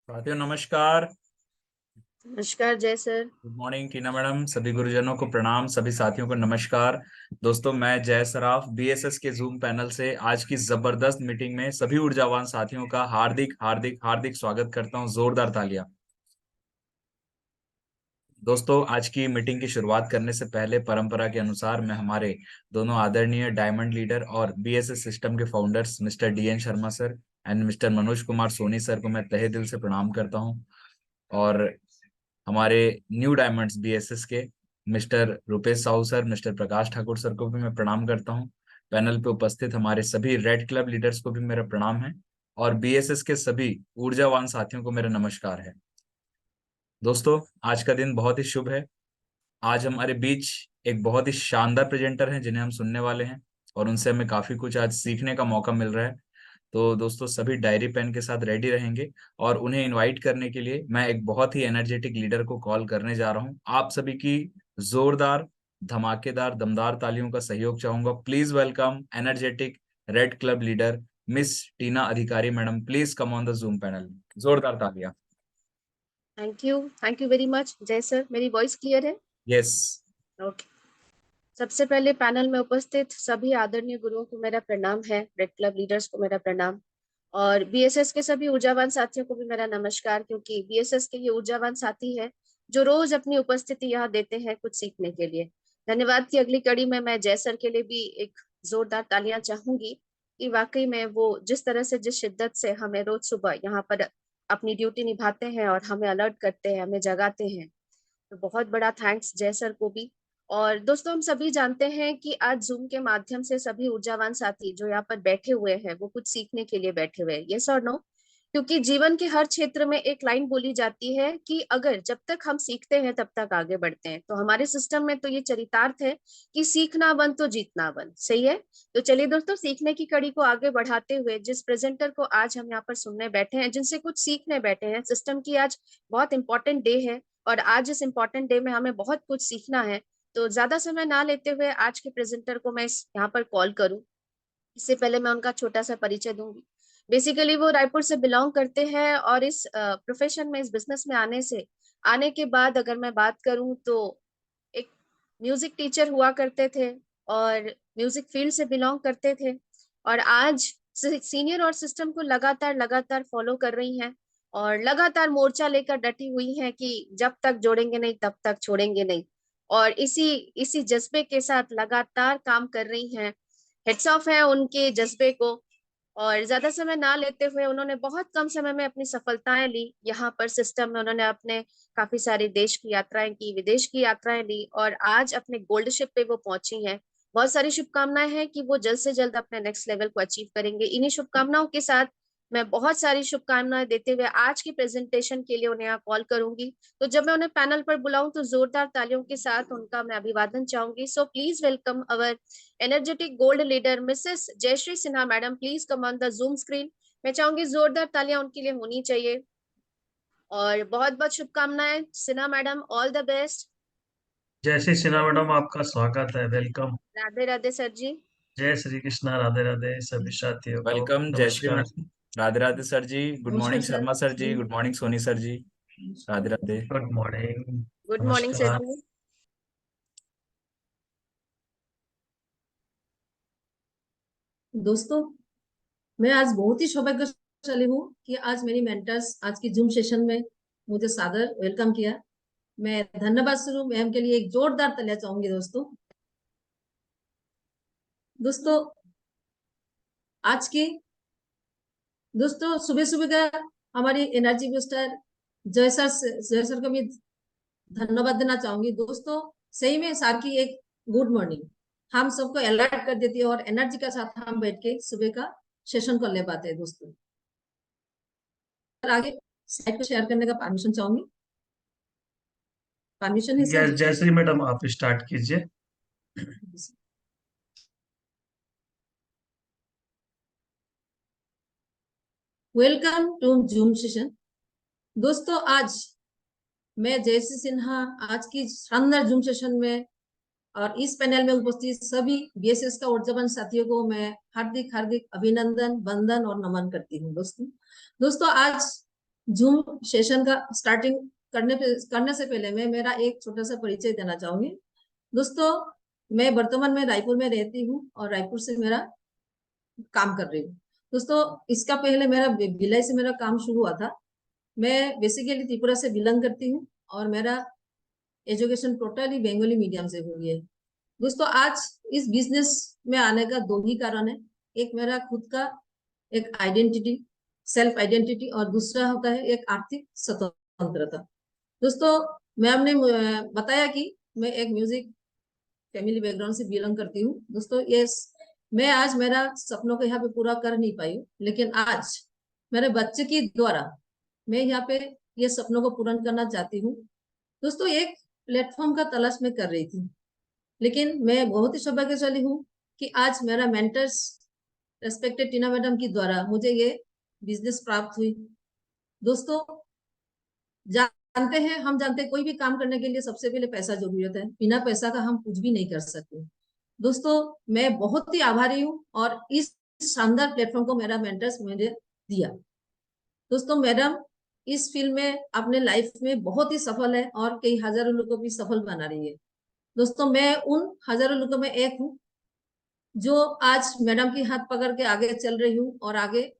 साथियों नमस्कार। नमस्कार जय सर। गुड मॉर्निंग टीना मैडम, सभी गुरुजनों को प्रणाम, सभी साथियों को नमस्कार। दोस्तों, मैं जय सराफ बीएसएस के जूम पैनल से आज की जबरदस्त मीटिंग में सभी ऊर्जावान साथियों का हार्दिक हार्दिक हार्दिक स्वागत करता हूं। जोरदार तालियां। दोस्तों, आज की मीटिंग की शुरुआत करने से पहले परंपरा के अनुसार मैं हमारे दोनों आदरणीय डायमंड लीडर और बीएसएस सिस्टम के founders mister DN Sharma sir and mister Manoj Kumar Soni sir को मैं तहे दिल से प्रणाम करता हूं। और हमारे न्यू डायमंड्स बीएसएस के mister Rupesh Sahu sir, mister Prakash Thakur sir को भी मैं प्रणाम करता हूं। पैनल पे उपस्थित हमारे सभी रेड क्लब लीडर्स को भी मेरा प्रणाम है। और बीएसएस के सभी ऊर्जावान साथियों को मेरा नमस्कार है। दोस्तों, आज का दिन बहुत ही शुभ है। आज हमारे बीच एक बहुत ही शानदार प्रेजेंटर हैं जिन्हें हम सुनने वाले हैं, और उनसे हमें काफी कुछ आज सीखने का मौका मिल रहा है। तो दोस्तों, सभी डायरी पेन के साथ रेडी रहेंगे। और उन्हें इनवाइट करने के लिए मैं एक बहुत ही एनर्जेटिक लीडर को कॉल करने जा रहा हूं। आप सभी की जोरदार, धमाकेदार, दमदार तालियों का सहयोग चाहूंगा। Please welcome energetic red club leader miss Tina Adhikari madam. Please come on the zoom panel. जोरदार तालियां। Thank you very much Jai sir. मेरी वॉइस क्लियर है? यस। ओके। सबसे पहले पैनल में उपस्थित सभी आदरणीय गुरुओं को मेरा प्रणाम है, रेड क्लब लीडर्स को मेरा प्रणाम, और बीएसएस के सभी ऊर्जावान साथियों को भी मेरा नमस्कार, क्योंकि बीएसएस के ये ऊर्जावान साथी है जो रोज अपनी उपस्थिति यहाँ देते हैं कुछ सीखने के लिए। धन्यवाद की अगली कड़ी में मैं जय सर के लिए भी एक जोरदार तालियां चाहूंगी कि वाकई में वो जिस तरह से, जिस शिद्दत से हमें रोज सुबह यहाँ पर अपनी ड्यूटी निभाते हैं और हमें अलर्ट करते हैं, हमें जगाते हैं, तो बहुत बड़ा थैंक्स जय सर को भी। और दोस्तों, हम सभी जानते हैं कि आज जूम के माध्यम से सभी ऊर्जावान साथी जो यहाँ पर बैठे हुए हैं वो कुछ सीखने के लिए बैठे हुए हैं, यस और नो? क्योंकि जीवन के हर क्षेत्र में एक लाइन बोली जाती है कि अगर जब तक हम सीखते हैं तब तक आगे बढ़ते हैं। तो हमारे सिस्टम में तो ये चरितार्थ है कि सीखना बन तो जीतना बन, सही है? तो चलिए दोस्तों, सीखने की कड़ी को आगे बढ़ाते हुए जिस प्रेजेंटर को आज हम यहाँ पर सुनने बैठे हैं, जिनसे कुछ सीखने बैठे हैं, सिस्टम की आज बहुत इंपॉर्टेंट डे है और आज इस इंपॉर्टेंट डे में हमें बहुत कुछ सीखना है। तो ज्यादा समय ना लेते हुए आज के प्रेजेंटर को मैं यहाँ पर कॉल करूँ, इससे पहले मैं उनका छोटा सा परिचय दूंगी। बेसिकली वो रायपुर से बिलोंग करते हैं और इस प्रोफेशन में, इस बिजनेस में आने के बाद अगर मैं बात करूं तो एक म्यूजिक टीचर हुआ करते थे और म्यूजिक फील्ड से बिलोंग करते थे, और आज सीनियर और सिस्टम को लगातार लगातार फॉलो कर रही हैं और लगातार मोर्चा लेकर डटी हुई हैं कि जब तक जोड़ेंगे नहीं तब तक छोड़ेंगे नहीं, और इसी इसी जज्बे के साथ लगातार काम कर रही हैं। हेड्स ऑफ है उनके जज्बे को। और ज्यादा समय ना लेते हुए उन्होंने बहुत कम समय में अपनी सफलताएं ली। यहाँ पर सिस्टम में उन्होंने अपने काफी सारे देश की यात्राएं की, विदेश की यात्राएं ली, और आज अपने गोल्ड शिप पे वो पहुंची हैं। बहुत सारी शुभकामनाएं हैं कि वो जल्द से जल्द अपने नेक्स्ट लेवल को अचीव करेंगे। इन्हीं शुभकामनाओं के साथ मैं बहुत सारी शुभकामनाएं देते हुए आज की प्रेजेंटेशन के लिए उन्हें यहाँ कॉल करूंगी। तो जब मैं उन्हें पैनल पर बुलाऊं तो जोरदार तालियों के साथ उनका मैं अभिवादन चाहूंगी। So please welcome our energetic gold leader missus Jayashree Sinha madam. Please come on the Zoom screen. मैं चाहूंगी जोरदार तालियां उनके लिए होनी चाहिए, और बहुत बहुत शुभकामनाएं Sinha madam, all the best. जय श्री सिन्हा मैडम, आपका स्वागत है। वेलकम। राधे राधे सर जी। जय श्री कृष्णा। राधे राधे सभी साथियों को वेलकम जयश्री नमस्कार। Madam. Radhe Radhe sir ji. Good नमस्कार morning sir. Sharma sir ji. Good morning Soni sir ji. Radhe Radhe. Good morning. Good morning sir नमस्कार। जी। दोस्तों, मैं आज बहुत ही सौभाग्यशाली हूँ कि आज मेरी मेंटर्स आज की जूम सेशन में मुझे सादर वेलकम किया। मैं धन्यवाद स्वरूप मैम के लिए एक जोरदार तालियां चाहूंगी। दोस्तों आज की सुबह सुबह का हमारी एनर्जी बूस्टर जय सर को भी धन्यवाद देना चाहूंगी। दोस्तों, सही में सर की एक गुड मॉर्निंग हम सबको अलर्ट कर देती है और एनर्जी के साथ हम बैठ के सुबह का सेशन कर ले पाते हैं। दोस्तों, आगे साइड को शेयर करने का परमिशन चाहूंगी। परमिशन है सर? जय श्री मैडम, आप स्टार्ट कीजिए। Welcome to Zoom session. दोस्तों, आज मैं जयश्री सिन्हा आज की शानदार जूम सेशन में और इस पैनल में उपस्थित सभी बीएसएस का ऊर्जावान साथियों को मैं हार्दिक हार्दिक अभिनंदन, वंदन और नमन करती हूँ। दोस्तों आज जूम सेशन का स्टार्टिंग करने से पहले मैं मेरा एक छोटा सा परिचय देना चाहूंगी। दोस्तों, मैं वर्तमान में रायपुर में रहती हूँ और रायपुर से मेरा काम कर रही हूँ। दोस्तों, इसका पहले मेरा भिलाई से मेरा काम शुरू हुआ था। मैं बेसिकली त्रिपुरा से बिलोंग करती हूँ और मेरा एजुकेशन टोटली बंगाली मीडियम से हुई है। दोस्तों, आज इस बिजनेस में आने का दो ही कारण है। एक मेरा खुद का एक आइडेंटिटी, सेल्फ आइडेंटिटी, और दूसरा होता है एक आर्थिक स्वतंत्रता। दोस्तों, मैं हमने बताया कि मैं एक म्यूजिक फैमिली बैकग्राउंड से बिलोंग करती हूँ। दोस्तों, ये मैं आज मेरा सपनों को यहाँ पे पूरा कर नहीं पाई हूँ, लेकिन आज मेरे बच्चे की द्वारा मैं यहाँ पे ये सपनों को पूर्ण करना चाहती हूँ। दोस्तों, एक प्लेटफॉर्म का तलाश में कर रही थी, लेकिन मैं बहुत ही सौभाग्यशाली हूँ कि आज मेरा मेंटर्स रेस्पेक्टेड टीना मैडम की द्वारा मुझे ये बिजनेस प्राप्त हुई। दोस्तों, जानते हैं, हम जानते हैं कोई भी काम करने के लिए सबसे पहले पैसा जरूरत है। बिना पैसा का हम कुछ भी नहीं कर सकते। दोस्तों, मैं बहुत ही आभारी हूँ और इस शानदार प्लेटफॉर्म को मेरा मेंटर्स मुझे दिया। दोस्तों, मैडम इस फील्ड में अपने लाइफ में बहुत ही सफल है और कई हजारों लोगों को भी सफल बना रही है। दोस्तों, मैं उन हजारों लोगों में एक हूँ जो आज मैडम की हाथ पकड़ के आगे चल रही हूँ और आगे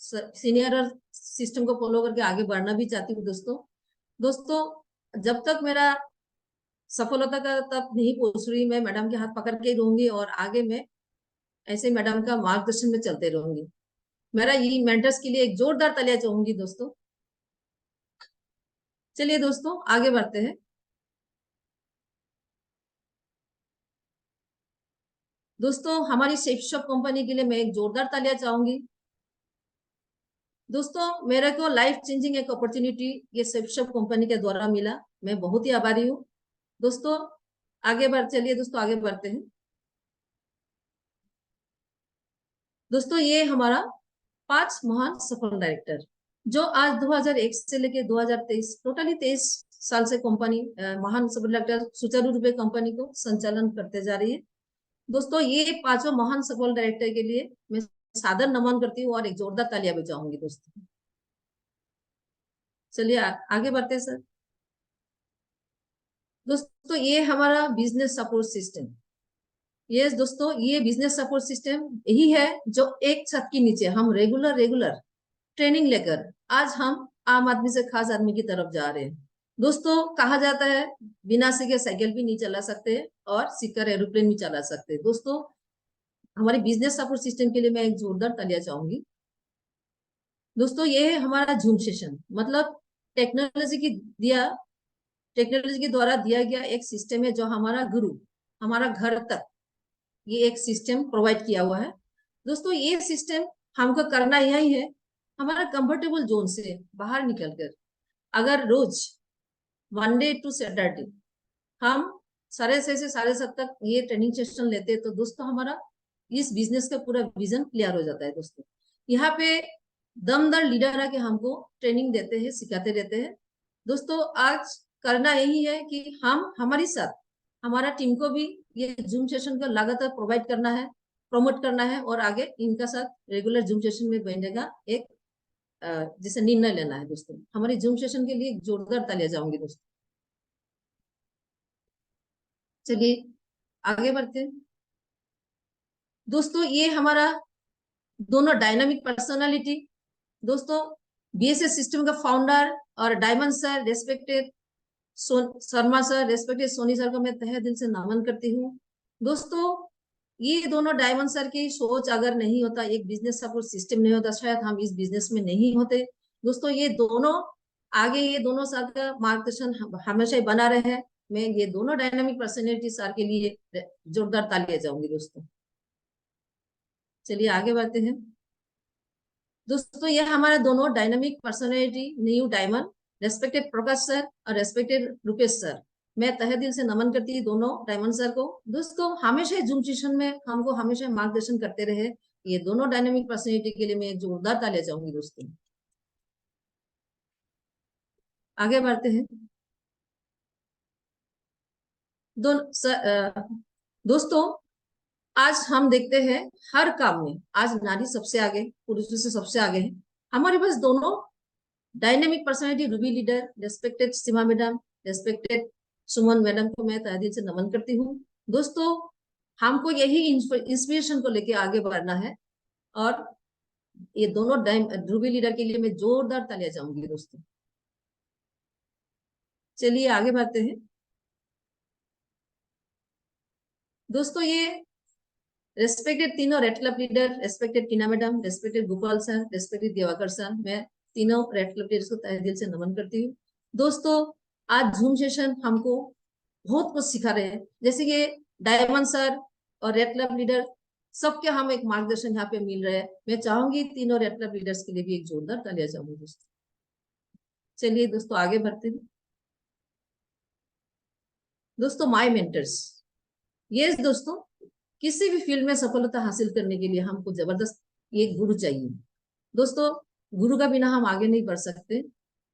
सीनियर सिस्टम को फॉलो करके आगे बढ़ना भी चाहती हूँ। दोस्तों, जब तक मेरा सफलता का तब नहीं पहुंच रही, मैं मैडम के हाथ पकड़ के रहूंगी और आगे मैं ऐसे मैडम का मार्गदर्शन में चलते रहूंगी। मेरा ये मेंटर्स के लिए एक जोरदार तालियां चाहूंगी। दोस्तों, चलिए दोस्तों आगे बढ़ते हैं। दोस्तों, हमारी सेफ शॉप कंपनी के लिए मैं एक जोरदार तालियां चाहूंगी। दोस्तों, मेरे को लाइफ चेंजिंग एक अपॉर्चुनिटी ये सेफ शॉप कंपनी के द्वारा मिला, मैं बहुत ही आभारी हूँ। दोस्तों, चलिए दोस्तों आगे बढ़ते हैं। दोस्तों, ये हमारा 5 महान सफल डायरेक्टर जो आज 2001 से लेके 2023 टोटली 23 साल से कंपनी महान सफल डायरेक्टर सुचारू रूप से कंपनी को संचालन करते जा रही है। दोस्तों, ये 5 महान सफल डायरेक्टर के लिए मैं सादर नमन करती हूँ और एक जोरदार तालियां बजाऊंगी। दोस्तों, चलिए आगे बढ़ते हैं सर। दोस्तों, ये हमारा बिजनेस सपोर्ट सिस्टम। ये दोस्तों, ये बिजनेस सपोर्ट सिस्टम यही है जो एक छत के नीचे हम रेगुलर ट्रेनिंग लेकर आज हम आम आदमी से खास आदमी की तरफ जा रहे हैं। दोस्तों, कहा जाता है बिना सीखे साइकिल भी नहीं चला सकते और सीखकर एरोप्लेन भी चला सकते हैं। दोस्तों, हमारे बिजनेस सपोर्ट सिस्टम के लिए मैं एक जोरदार तालियां चाहूंगी। दोस्तों, ये है हमारा जूम सेशन, मतलब टेक्नोलॉजी के द्वारा दिया गया एक सिस्टम है जो हमारा गुरु हमारा घर तक ये एक सिस्टम प्रोवाइड किया हुआ है। दोस्तों, ये सिस्टम हमको करना यही है, हमारा कंफर्टेबल जोन से बाहर निकलकर अगर रोज मंडे टू सैटरडे हम 6:30 से 7:30 तक ये ट्रेनिंग सेशन लेते हैं, तो दोस्तों हमारा इस बिजनेस का पूरा विजन क्लियर हो जाता है। दोस्तों, यहाँ पे दमदार लीडर आके हमको ट्रेनिंग देते हैं, सिखाते रहते हैं। दोस्तों, आज करना यही है कि हम हमारी साथ हमारा टीम को भी ये जूम सेशन का लगातार प्रोवाइड करना है, प्रमोट करना है और आगे इनका साथ रेगुलर जूम सेशन में बैठने का एक जैसे निर्णय लेना है। दोस्तों, हमारी जूम सेशन के लिए जोरदार तालियां जाऊंगी। दोस्तों, चलिए आगे बढ़ते हैं। दोस्तों, ये हमारा दोनों डायनामिक पर्सनालिटी। दोस्तों, बीएसएस सिस्टम का फाउंडर और diamond sir respected Sharma sir, respected Soni sir को मैं तहे दिल से नमन करती हूँ। दोस्तों, ये दोनों डायमंड सर की सोच अगर नहीं होता, एक बिजनेस सपोर्ट सिस्टम नहीं होता, शायद हम इस बिजनेस में नहीं होते। दोस्तों, ये दोनों सर का मार्गदर्शन हमेशा ही बना रहे। मैं ये दोनों डायनामिक पर्सनैलिटी सर के लिए जोरदार तालियां जाऊंगी। दोस्तों, चलिए आगे बढ़ते हैं। दोस्तों, ये हमारे दोनों dynamic personality new diamond, respected Prakash sir और रेस्पेक्टेड रुपेश सर, मैं तहे दिल से नमन करती हूँ दोनों डायमंड सर को। दोस्तों, हमेशा जूम सेशन में हमको हमेशा मार्गदर्शन करते रहे। ये दोनों डायनामिक पर्सनैलिटी के लिए मैं एक जोरदार तालियां चाहूंगी। दोस्तों, आगे बढ़ते हैं। दोस्तों, आज हम देखते हैं हर काम में आज नारी सबसे आगे, पुरुषों से सबसे आगे है। हमारे पास दोनों dynamic personality ruby leader, respected Seema madam, respected Suman madam को मैं तहे दिल से नमन करती हूँ। दोस्तों हमको यही इंस्पिरेशन को लेके आगे बढ़ना है और ये दोनों रूबी लीडर के लिए मैं जोरदार तालियां चाहूंगी दोस्तों। चलिए आगे बढ़ते हैं दोस्तों। ये रेस्पेक्टेड तीनों red club leader, respected Tina madam, respected Gopal sir, respected Diwakar sir, मैं तीनों रेड क्लब लीडर्स को तहे दिल से नमन करती हूँ। दोस्तों आज जूम सेशन हमको बहुत कुछ सिखा रहे हैं, जैसे कि डायमंड सर और रेड क्लब लीडर सबके हम एक मार्गदर्शन यहाँ पे मिल रहे हैं। मैं चाहूंगी तीनों रेड क्लब लीडर्स के लिए भी एक जोरदार तालियां चाहूंगी दोस्तों। चलिए दोस्तों आगे बढ़ते हैं दोस्तों। माय मेंटर्स, ये दोस्तों किसी भी फील्ड में सफलता हासिल करने के लिए हमको जबरदस्त एक गुरु चाहिए दोस्तों। गुरु का बिना हम आगे नहीं बढ़ सकते।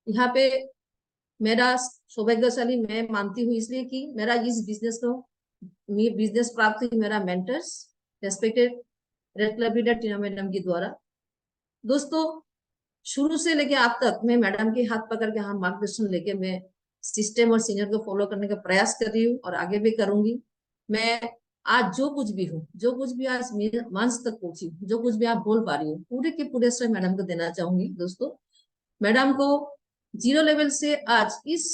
यहाँ पे मेरा सौभाग्यशाली मैं मानती हूँ इसलिए कि मेरा इस बिजनेस प्राप्त हुई मेरा mentors respected red club leader Tina madam के द्वारा। दोस्तों शुरू से लेके अब तक मैं मैडम के हाथ पकड़ के हम मार्गदर्शन लेके मैं सिस्टम और सीनियर को फॉलो करने का प्रयास कर रही हूँ और आगे भी करूंगी। मैं आज जो कुछ भी हूँ, जो कुछ भी आज मंच तक पहुंची, जो कुछ भी आप बोल पा रही हूँ, पूरे के पूरे श्रेय मैडम को देना चाहूंगी दोस्तों। मैडम को 0 लेवल से आज इस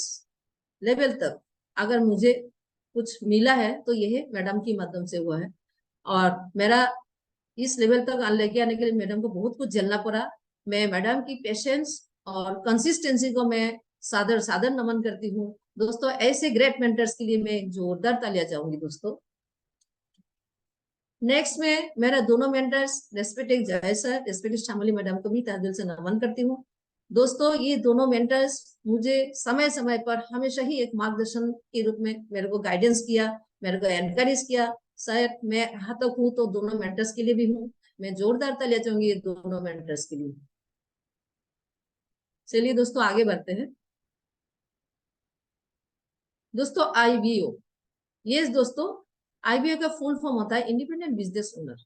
लेवल तक अगर मुझे कुछ मिला है तो यह मैडम की माध्यम से हुआ है और मेरा इस लेवल तक लेके आने के लिए मैडम को बहुत कुछ झेलना पड़ा। मैं मैडम की पेशेंस और कंसिस्टेंसी को मैं सादर सादर नमन करती हूँ दोस्तों। ऐसे ग्रेट मेंटर्स के लिए मैं जोरदार तालियां चाहूंगी दोस्तों। नेक्स्ट में मेरा दोनों मेंटर्स रेस्पेक्टेड जय सर, रेस्पेक्टेड श्यामली मैडम को भी तहे दिल से नमन करती हूँ दोस्तों। ये दोनों मेंटर्स मुझे समय समय पर हमेशा ही एक मार्गदर्शन के रूप में मेरे को गाइडेंस किया, मेरे को एनकरेज किया। शायद मैं यहाँ तक हूँ तो दोनों मेंटर्स के लिए भी हूँ। मैं जोरदार तालियां चाहूंगी ये दोनों मेंटर्स के लिए। चलिए दोस्तों आगे बढ़ते हैं दोस्तों। IBO, ये दोस्तों IBO का फुल फॉर्म होता है इंडिपेंडेंट बिजनेस ओनर।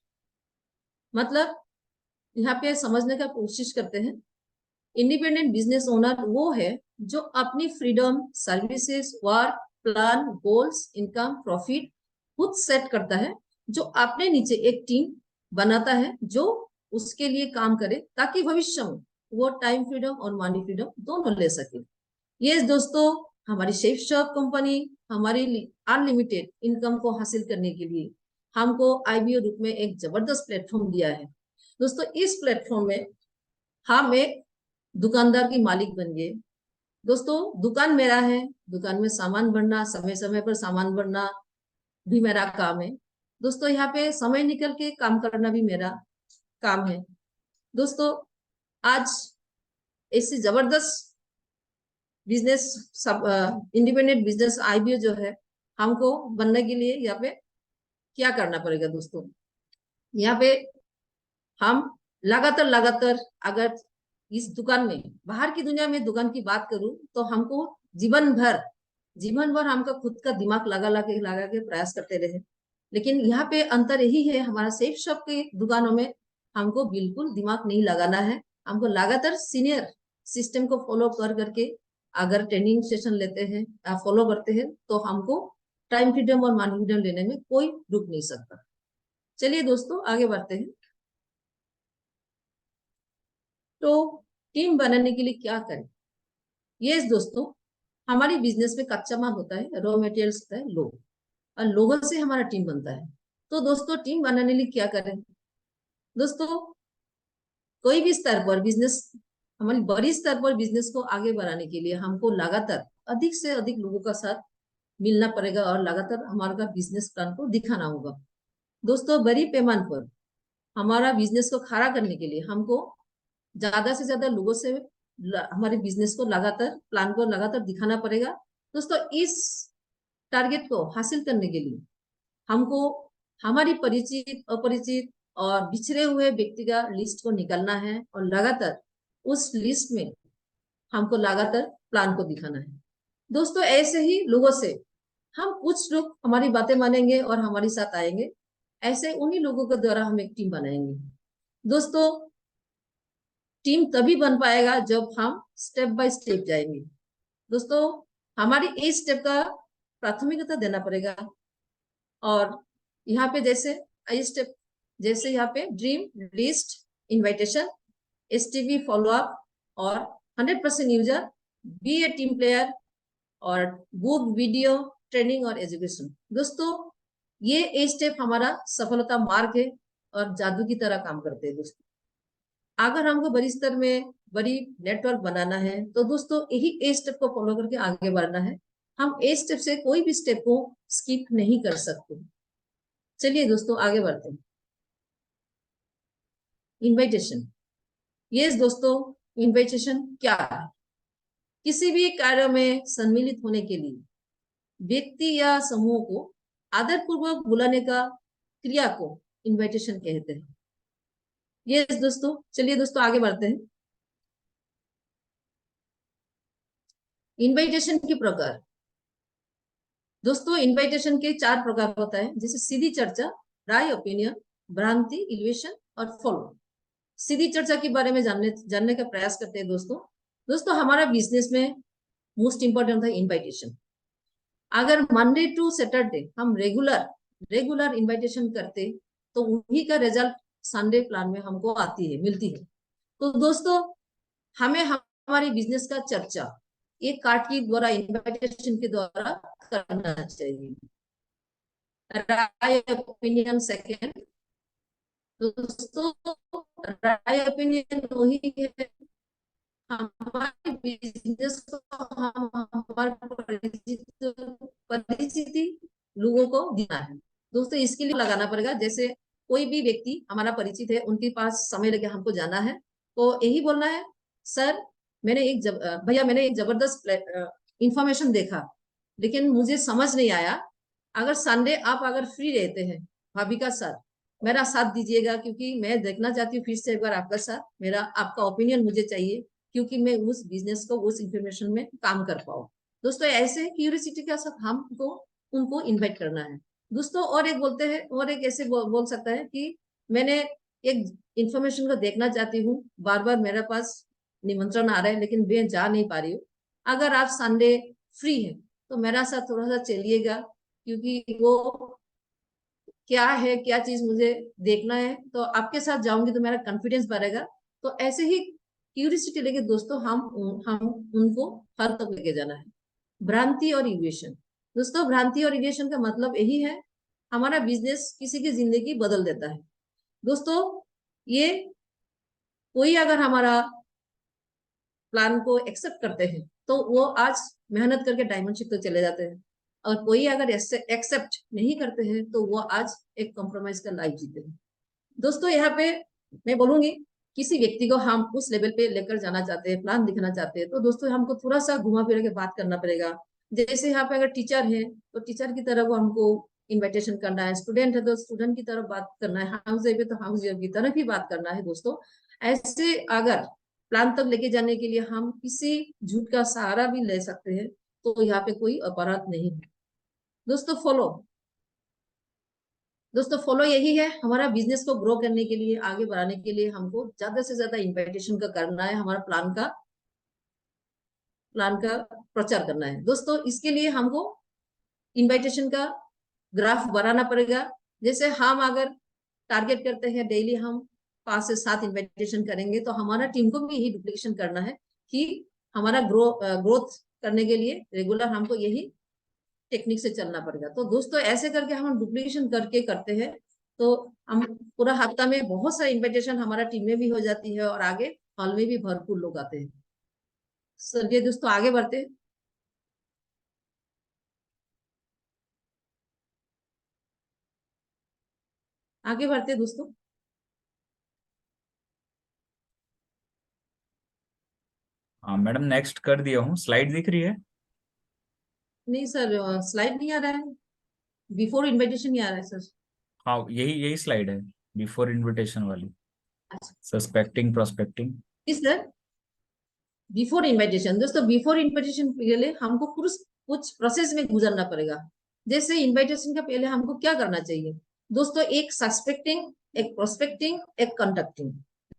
मतलब यहाँ पे समझने का कोशिश करते हैं, इंडिपेंडेंट बिजनेस ओनर वो है जो अपनी freedom, services, work, plan, goals, income, profit खुद सेट करता है, जो अपने नीचे एक टीम बनाता है जो उसके लिए काम करे ताकि भविष्य में वो टाइम फ्रीडम और मनी फ्रीडम दोनों ले सके। ये दोस्तों हमारी सेफ शॉप कंपनी हमारी अनलिमिटेड इनकम को हासिल करने के लिए हमको IBO रूप में एक जबरदस्त प्लेटफॉर्म दिया है दोस्तों। इस प्लेटफॉर्म में हम एक दुकानदार की मालिक बन गए दोस्तों। दुकान मेरा है, दुकान में सामान भरना, समय समय पर सामान भरना भी मेरा काम है दोस्तों। यहाँ पे समय निकल के काम करना भी मेरा काम है दोस्तों। आज ऐसी जबरदस्त बिजनेस सब इंडिपेंडेंट बिजनेस IBO जो है हमको बनने के लिए यहाँ पे क्या करना पड़ेगा दोस्तों। यहाँ पे हम लगातार अगर इस दुकान में, बाहर की दुनिया में दुकान की बात करूं तो हमको जीवन भर हमका खुद का दिमाग लगा के प्रयास करते रहे। लेकिन यहाँ पे अंतर यही है, हमारा सेफ शॉप के दुकानों में हमको बिल्कुल दिमाग नहीं लगाना है। हमको लगातार सीनियर सिस्टम को फॉलो करके अगर ट्रेनिंग सेशन लेते हैं, फॉलो करते हैं तो हमको टाइम फ्रीडम और मनी फ्रीडम लेने में कोई रुक नहीं सकता। चलिए दोस्तों आगे बढ़ते हैं। तो टीम बनाने के लिए क्या करें? ये दोस्तों हमारी बिजनेस में कच्चा माल होता है, रॉ मटेरियल्स होता है, लोग, और लोगों से हमारा टीम बनता है। तो दोस्तों टीम बनाने के लिए क्या करें दोस्तों? कोई भी स्तर पर बिजनेस, हमारी बड़ी स्तर पर बिजनेस को आगे बढ़ाने के लिए हमको लगातार अधिक से अधिक लोगों का साथ मिलना पड़ेगा और लगातार हमारा बिजनेस प्लान को दिखाना होगा दोस्तों। बड़ी पैमाने पर हमारा बिजनेस को खड़ा करने के लिए हमको ज्यादा से ज्यादा लोगों से हमारे बिजनेस को लगातार, प्लान को लगातार दिखाना पड़ेगा दोस्तों। इस टारगेट को हासिल करने के लिए हमको हमारी परिचित, अपरिचित और बिछड़े हुए व्यक्ति का लिस्ट को निकालना है और लगातार उस लिस्ट में हमको लगातार प्लान को दिखाना है दोस्तों। ऐसे ही लोगों से हम कुछ लोग हमारी बातें मानेंगे और हमारे साथ आएंगे, ऐसे उन्हीं लोगों के द्वारा हम एक टीम बनाएंगे दोस्तों। टीम तभी बन पाएगा जब हम स्टेप बाय स्टेप जाएंगे। दोस्तों हमारी इस स्टेप का प्राथमिकता देना पड़ेगा। और यहाँ पे जैसे स्टेप, जैसे यहाँ पे dream list, invitation, STV follow up और 100% यूजर, बी ए टीम प्लेयर और बुक वीडियो ट्रेनिंग और एजुकेशन। दोस्तों ये स्टेप हमारा सफलता मार्ग है और जादू की तरह काम करते हैं। दोस्तों अगर हमको बड़ी स्तर में बड़ी नेटवर्क बनाना है तो दोस्तों यही स्टेप को फॉलो करके आगे बढ़ना है। हम स्टेप से कोई भी स्टेप को स्किप नहीं कर सकते। चलिए दोस्तों आगे बढ़ते हैं। इन्विटेशन। यस दोस्तों, इन्विटेशन क्या है? किसी भी कार्य में सम्मिलित होने के लिए व्यक्ति या समूह को आदरपूर्वक बुलाने का क्रिया को इन्विटेशन कहते हैं। यस दोस्तों, चलिए दोस्तों आगे बढ़ते हैं। इन्विटेशन के प्रकार। दोस्तों इन्विटेशन के 4 प्रकार होता है, जैसे सीधी चर्चा, राय, ओपिनियन, भ्रांति, इल्यूशन और फॉलो। सीधी चर्चा के बारे में जानने का प्रयास करते हैं। दोस्तों हमारा बिजनेस में मोस्ट इंपॉर्टेंट है इन्विटेशन। अगर मंडे टू सैटरडे हम रेगुलर इन्विटेशन करते तो उन्हीं का रिजल्ट संडे प्लान में हमको मिलती है। तो दोस्तों हमें हमारी बिजनेस का चर्चा एक कार्ड के द्वारा, इन्विटेशन के द्वारा करना चाहिए। राय ओपिनियन सेकेंड। दोस्तों राय ओपिनियन वही है हमारे बिजनेस को हम हमारे परिचिति लोगों को देना है। दोस्तों इसके लिए लगाना पड़ेगा, जैसे कोई भी व्यक्ति हमारा परिचित है, उनके पास समय लगे हमको जाना है तो यही बोलना है, सर भैया मैंने एक जबरदस्त इंफॉर्मेशन देखा लेकिन मुझे समझ नहीं आया। अगर संडे आप अगर फ्री रहते हैं भाभी का सर मेरा साथ दीजिएगा, क्योंकि मैं देखना चाहती हूँ फिर से एक बार आपका साथ, आपका ओपिनियन मुझे चाहिए क्योंकि मैं उस बिजनेस को उस इंफॉर्मेशन में काम कर पाऊँ। दोस्तों ऐसे क्यूरियोसिटी के साथ हमको उनको इन्वाइट करना है। दोस्तों और एक बोलते हैं, और एक ऐसे बोल सकता है कि मैंने एक इंफॉर्मेशन को देखना चाहती हूँ, बार बार मेरे पास निमंत्रण आ रहा है लेकिन मैं जा नहीं पा रही हूँ। अगर आप संडे फ्री है तो मेरा साथ थोड़ा सा चलिएगा, क्योंकि वो क्या चीज मुझे देखना है, तो आपके साथ जाऊंगी तो मेरा कॉन्फिडेंस बढ़ेगा। तो ऐसे ही क्यूरियोसिटी लेके दोस्तों हम उनको हर तक लेके जाना है। भ्रांति और इल्यूशन। दोस्तों भ्रांति और इल्यूशन का मतलब यही है, हमारा बिजनेस किसी की जिंदगी बदल देता है। दोस्तों ये कोई अगर हमारा प्लान को एक्सेप्ट करते हैं तो वो आज मेहनत करके डायमंडशिप तक चले जाते हैं, और कोई अगर एक्सेप्ट नहीं करते हैं तो वो आज एक कॉम्प्रोमाइज का लाइफ जीते हैं। दोस्तों यहाँ पे मैं बोलूंगी, किसी व्यक्ति को हम उस लेवल पे लेकर जाना चाहते हैं, प्लान दिखाना चाहते हैं, तो दोस्तों हमको थोड़ा सा घुमा फिरा के बात करना पड़ेगा। जैसे यहाँ पे अगर टीचर है तो टीचर की तरफ हमको इन्विटेशन करना है, स्टूडेंट है तो स्टूडेंट की तरफ बात करना है, हाउस वाइफ है तो हाउस वाइफ की तरफ ही बात करना है। दोस्तों ऐसे अगर प्लान तक लेके जाने के लिए हम किसी झूठ का सहारा भी ले सकते हैं तो यहाँ पे कोई अपराध नहीं है। दोस्तों फॉलो यही है, हमारा बिजनेस को ग्रो करने के लिए, आगे बढ़ाने के लिए हमको ज्यादा से ज्यादा इन्विटेशन का करना है, हमारा प्लान का प्रचार करना है। दोस्तों इसके लिए हमको इन्विटेशन का ग्राफ बनाना पड़ेगा। जैसे हम अगर टारगेट करते हैं डेली हम 5 से 7 इन्विटेशन करेंगे, तो हमारा टीम को भी यही डुप्लीकेशन करना है कि हमारा ग्रोथ करने के लिए रेगुलर हमको यही टेक्निक से चलना पड़ेगा। तो दोस्तों ऐसे करके हम डुप्लीकेशन करके करते हैं तो हम पूरा हफ्ता में बहुत सारा इन्विटेशन हमारा टीम में भी हो जाती है और आगे हॉल में भी भरपूर लोग आते हैं। चलिए दोस्तों आगे बढ़ते हैं। दोस्तों हाँ मैडम, नेक्स्ट कर दिया हूँ। स्लाइड दिख रही है? नहीं सर, स्लाइड नहीं आ रहा है, बिफोर इन्विटेशन नहीं आ रहा है सर। हाँ यही स्लाइड है, बिफोर इनविटेशन वाली, अच्छा suspecting prospecting. Sir, before invitation. दोस्तों बिफोर इन्विटेशन के लिए हमको कुछ प्रोसेस में गुजरना पड़ेगा। जैसे इन्विटेशन का पहले हमको क्या करना चाहिए दोस्तों, एक सस्पेक्टिंग, एक प्रोस्पेक्टिंग, एक कंडक्टिंग।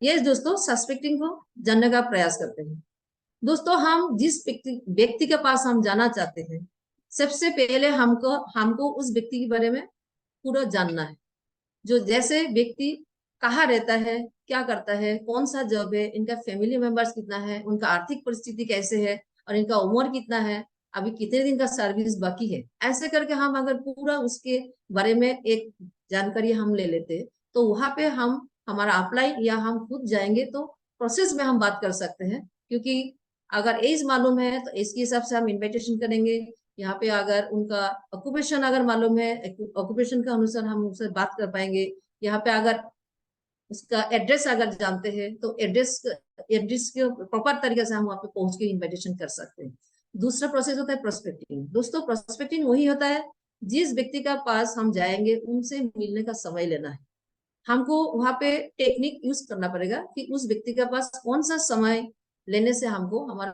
ये दोस्तों सस्पेक्टिंग को जानने का प्रयास करते हैं। दोस्तों हम जिस व्यक्ति के पास हम जाना चाहते हैं, सबसे पहले हमको उस व्यक्ति के बारे में पूरा जानना है। जो जैसे व्यक्ति कहाँ रहता है, क्या करता है, कौन सा जॉब है, इनका फैमिली मेंबर्स कितना है, उनका आर्थिक परिस्थिति कैसे है, और इनका उम्र कितना है, अभी कितने दिन का सर्विस बाकी है। ऐसे करके हम अगर पूरा उसके बारे में एक जानकारी हम ले लेते, तो वहां पे हम हमारा अप्लाई या हम खुद जाएंगे तो प्रोसेस में हम बात कर सकते हैं। क्योंकि अगर एज मालूम है तो एज के हिसाब से हम इन्विटेशन करेंगे। यहाँ पे अगर उनका ऑक्यूपेशन अगर मालूम है, ऑक्यूपेशन के अनुसार हम उनसे बात कर पाएंगे। यहाँ पे अगर उसका एड्रेस अगर जानते हैं तो एड्रेस के प्रॉपर तरीके से हम वहाँ पे पहुंच के इन्विटेशन कर सकते हैं। दूसरा प्रोसेस होता है प्रोस्पेक्टिंग। दोस्तों प्रोस्पेक्टिंग वही होता है जिस व्यक्ति का पास हम जाएंगे उनसे मिलने का समय लेना है। हमको वहां पे टेक्निक यूज करना पड़ेगा कि उस व्यक्ति के पास कौन सा समय लेने से हमको हमारा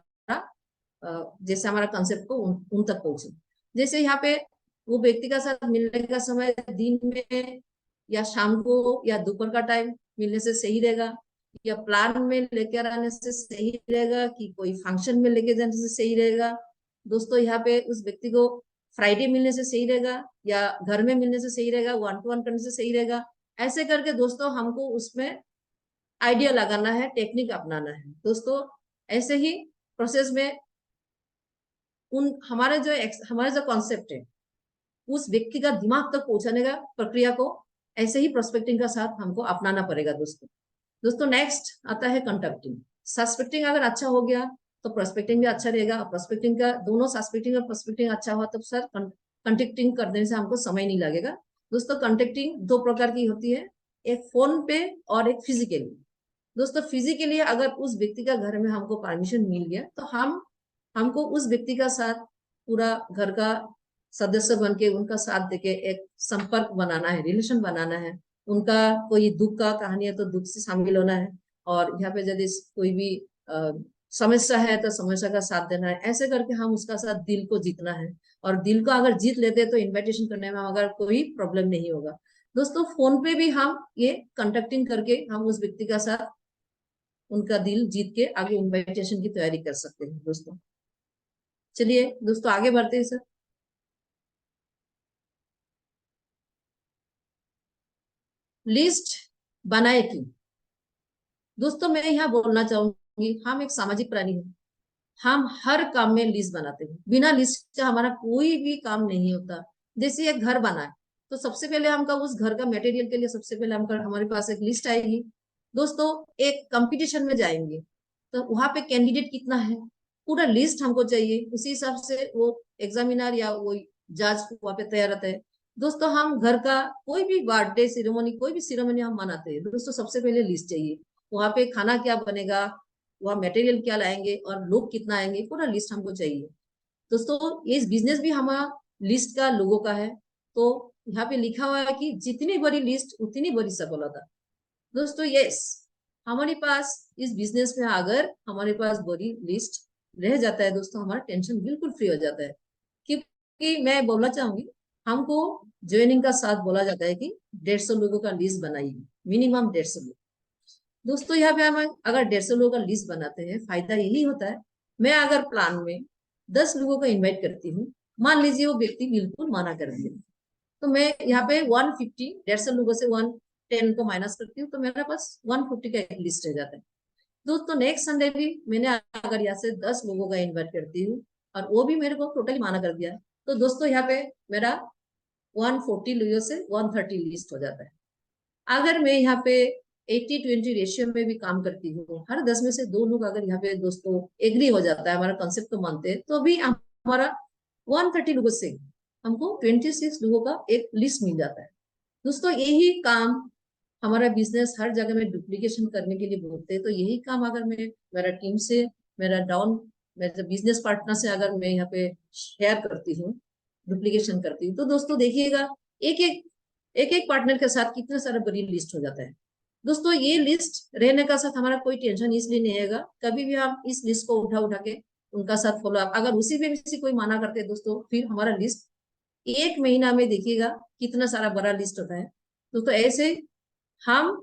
जैसे हमारा कंसेप्ट को उन तक पहुंचे। जैसे यहाँ पे वो व्यक्ति का साथ मिलने का समय दिन में या शाम को या दोपहर का टाइम मिलने से सही रहेगा, या प्लान में लेकर आने से सही रहेगा, कि कोई फंक्शन में लेके जाने से सही रहेगा। दोस्तों यहाँ पे उस व्यक्ति को फ्राइडे मिलने से सही रहेगा या घर में मिलने से सही रहेगा, 1 to 1 करने से सही रहेगा। ऐसे करके दोस्तों हमको उसमें आइडिया लगाना है, टेक्निक अपनाना है। दोस्तों ऐसे ही प्रोसेस में हमारे जो कॉन्सेप्ट है उस व्यक्ति का दिमाग तक पहुंचाने का प्रक्रिया को ऐसे ही प्रोस्पेक्टिंग का साथ हमको अपनाना पड़ेगा। दोस्तों नेक्स्ट आता है कंडक्टिंग। सस्पेक्टिंग अगर अच्छा हो गया तो प्रोस्पेक्टिंग भी अच्छा रहेगा। प्रोस्पेक्टिंग का दोनों सस्पेक्टिंग और प्रोस्पेक्टिंग अच्छा हुआ तो सर कंडक्टिंग करने से हमको समय नहीं लगेगा। दोस्तों कंडक्टिंग 2 प्रकार की होती है, एक फोन पे और एक फिजिकली। दोस्तों फिजिकली अगर उस व्यक्ति का घर में हमको परमिशन मिल गया तो हमको उस व्यक्ति का साथ पूरा घर का सदस्य बन के उनका साथ देके एक संपर्क बनाना है, रिलेशन बनाना है। उनका कोई दुख का कहानी है तो दुख से शामिल होना है, और यहाँ पे यदि कोई भी समस्या है तो समस्या का साथ देना है। ऐसे करके हम उसका साथ दिल को जीतना है, और दिल को अगर जीत लेते तो इन्विटेशन करने में अगर कोई प्रॉब्लम नहीं होगा। दोस्तों फोन पे भी हम ये कंडक्टिंग करके हम उस व्यक्ति का साथ उनका दिल जीत के आगे इन्विटेशन की तैयारी कर सकते हैं। दोस्तों चलिए दोस्तों आगे बढ़ते हैं सर। लिस्ट बनाए की। दोस्तों मैं यहाँ बोलना चाहूंगी, हम एक सामाजिक प्राणी हैं। हम हर काम में लिस्ट बनाते हैं, बिना लिस्ट के हमारा कोई भी काम नहीं होता। जैसे एक घर बना है तो सबसे पहले हमका उस घर का मटेरियल के लिए सबसे पहले हमारे पास एक लिस्ट आएगी। दोस्तों एक कंपटीशन में जाएंगे तो वहां पे कैंडिडेट कितना है पूरा लिस्ट हमको चाहिए। उसी हिसाब से वो एग्जामिनर या वो जज वहां पे तैयार रहता है। दोस्तों हम घर का कोई भी बर्थडे सेरेमनी, कोई भी सेरेमनी हम मनाते हैं, दोस्तों सबसे पहले लिस्ट चाहिए। वहां पे खाना क्या बनेगा, वहाँ मटेरियल क्या लाएंगे और लोग कितना आएंगे, पूरा लिस्ट हमको चाहिए। दोस्तों ये बिजनेस भी हमारा लिस्ट का लोगों का है। तो यहाँ पे लिखा हुआ है कि जितनी बड़ी लिस्ट उतनी बड़ी सफलता। दोस्तों यस, हमारे पास इस बिजनेस में अगर हमारे पास बड़ी लिस्ट रह जाता है दोस्तों, हमारा टेंशन बिल्कुल फ्री हो जाता है। क्योंकि मैं बोलना चाहूंगी, हमको ज्वाइनिंग का साथ बोला जाता है कि 150 लोगों का लिस्ट बनाइए, मिनिमम 150 लोग। दोस्तों यहाँ पे हम अगर 150 लोगों का लिस्ट बनाते हैं, फायदा यही होता है, मैं अगर प्लान में 10 लोगों को इनवाइट करती हूँ, मान लीजिए वो व्यक्ति बिल्कुल मना कर दिया, तो मैं यहाँ पे 150 150 लोगों से 110 को माइनस करती हूँ, तो मेरे पास 150 का एक लिस्ट रह जाता है। दोस्तों नेक्स्ट संडे भी मैंने अगर यहाँ से 10 लोगों का इन्वाइट करती हूँ और वो भी मेरे को टोटली माना कर दिया, तो दोस्तों यहाँ पे मेरा 140 लोगों से 130 लिस्ट हो जाता है। अगर मैं यहाँ पे 80-20 रेशियो में भी काम करती हूँ, हर 10 में से 2 लोग अगर यहाँ पे दोस्तों एग्री हो जाता है, हमारा कंसेप्ट को मानते हैं, तो भी हमारा 130 लोगों से हमको 26 लोगों का एक लिस्ट मिल जाता है। दोस्तों यही काम हमारा बिजनेस हर जगह में डुप्लीकेशन करने के लिए बोलते हैं, तो यही काम अगर मैं मेरा टीम से मेरे बिजनेस पार्टनर से अगर मैं यहाँ पे शेयर करती हूँ, डुप्लीकेशन करती हूँ, तो दोस्तों देखिएगा एक एक पार्टनर के साथ कितना सारा बड़ी लिस्ट हो जाता है। दोस्तों ये लिस्ट रहने का साथ हमारा कोई टेंशन इसलिए नहीं रहेगा, कभी भी हम इस लिस्ट को उठा के उनका साथ फॉलो अप, अगर उसी में भी कोई माना करते हैं दोस्तों, फिर हमारा लिस्ट 1 महीना में देखिएगा कितना सारा बड़ा लिस्ट होता है। दोस्तों ऐसे हम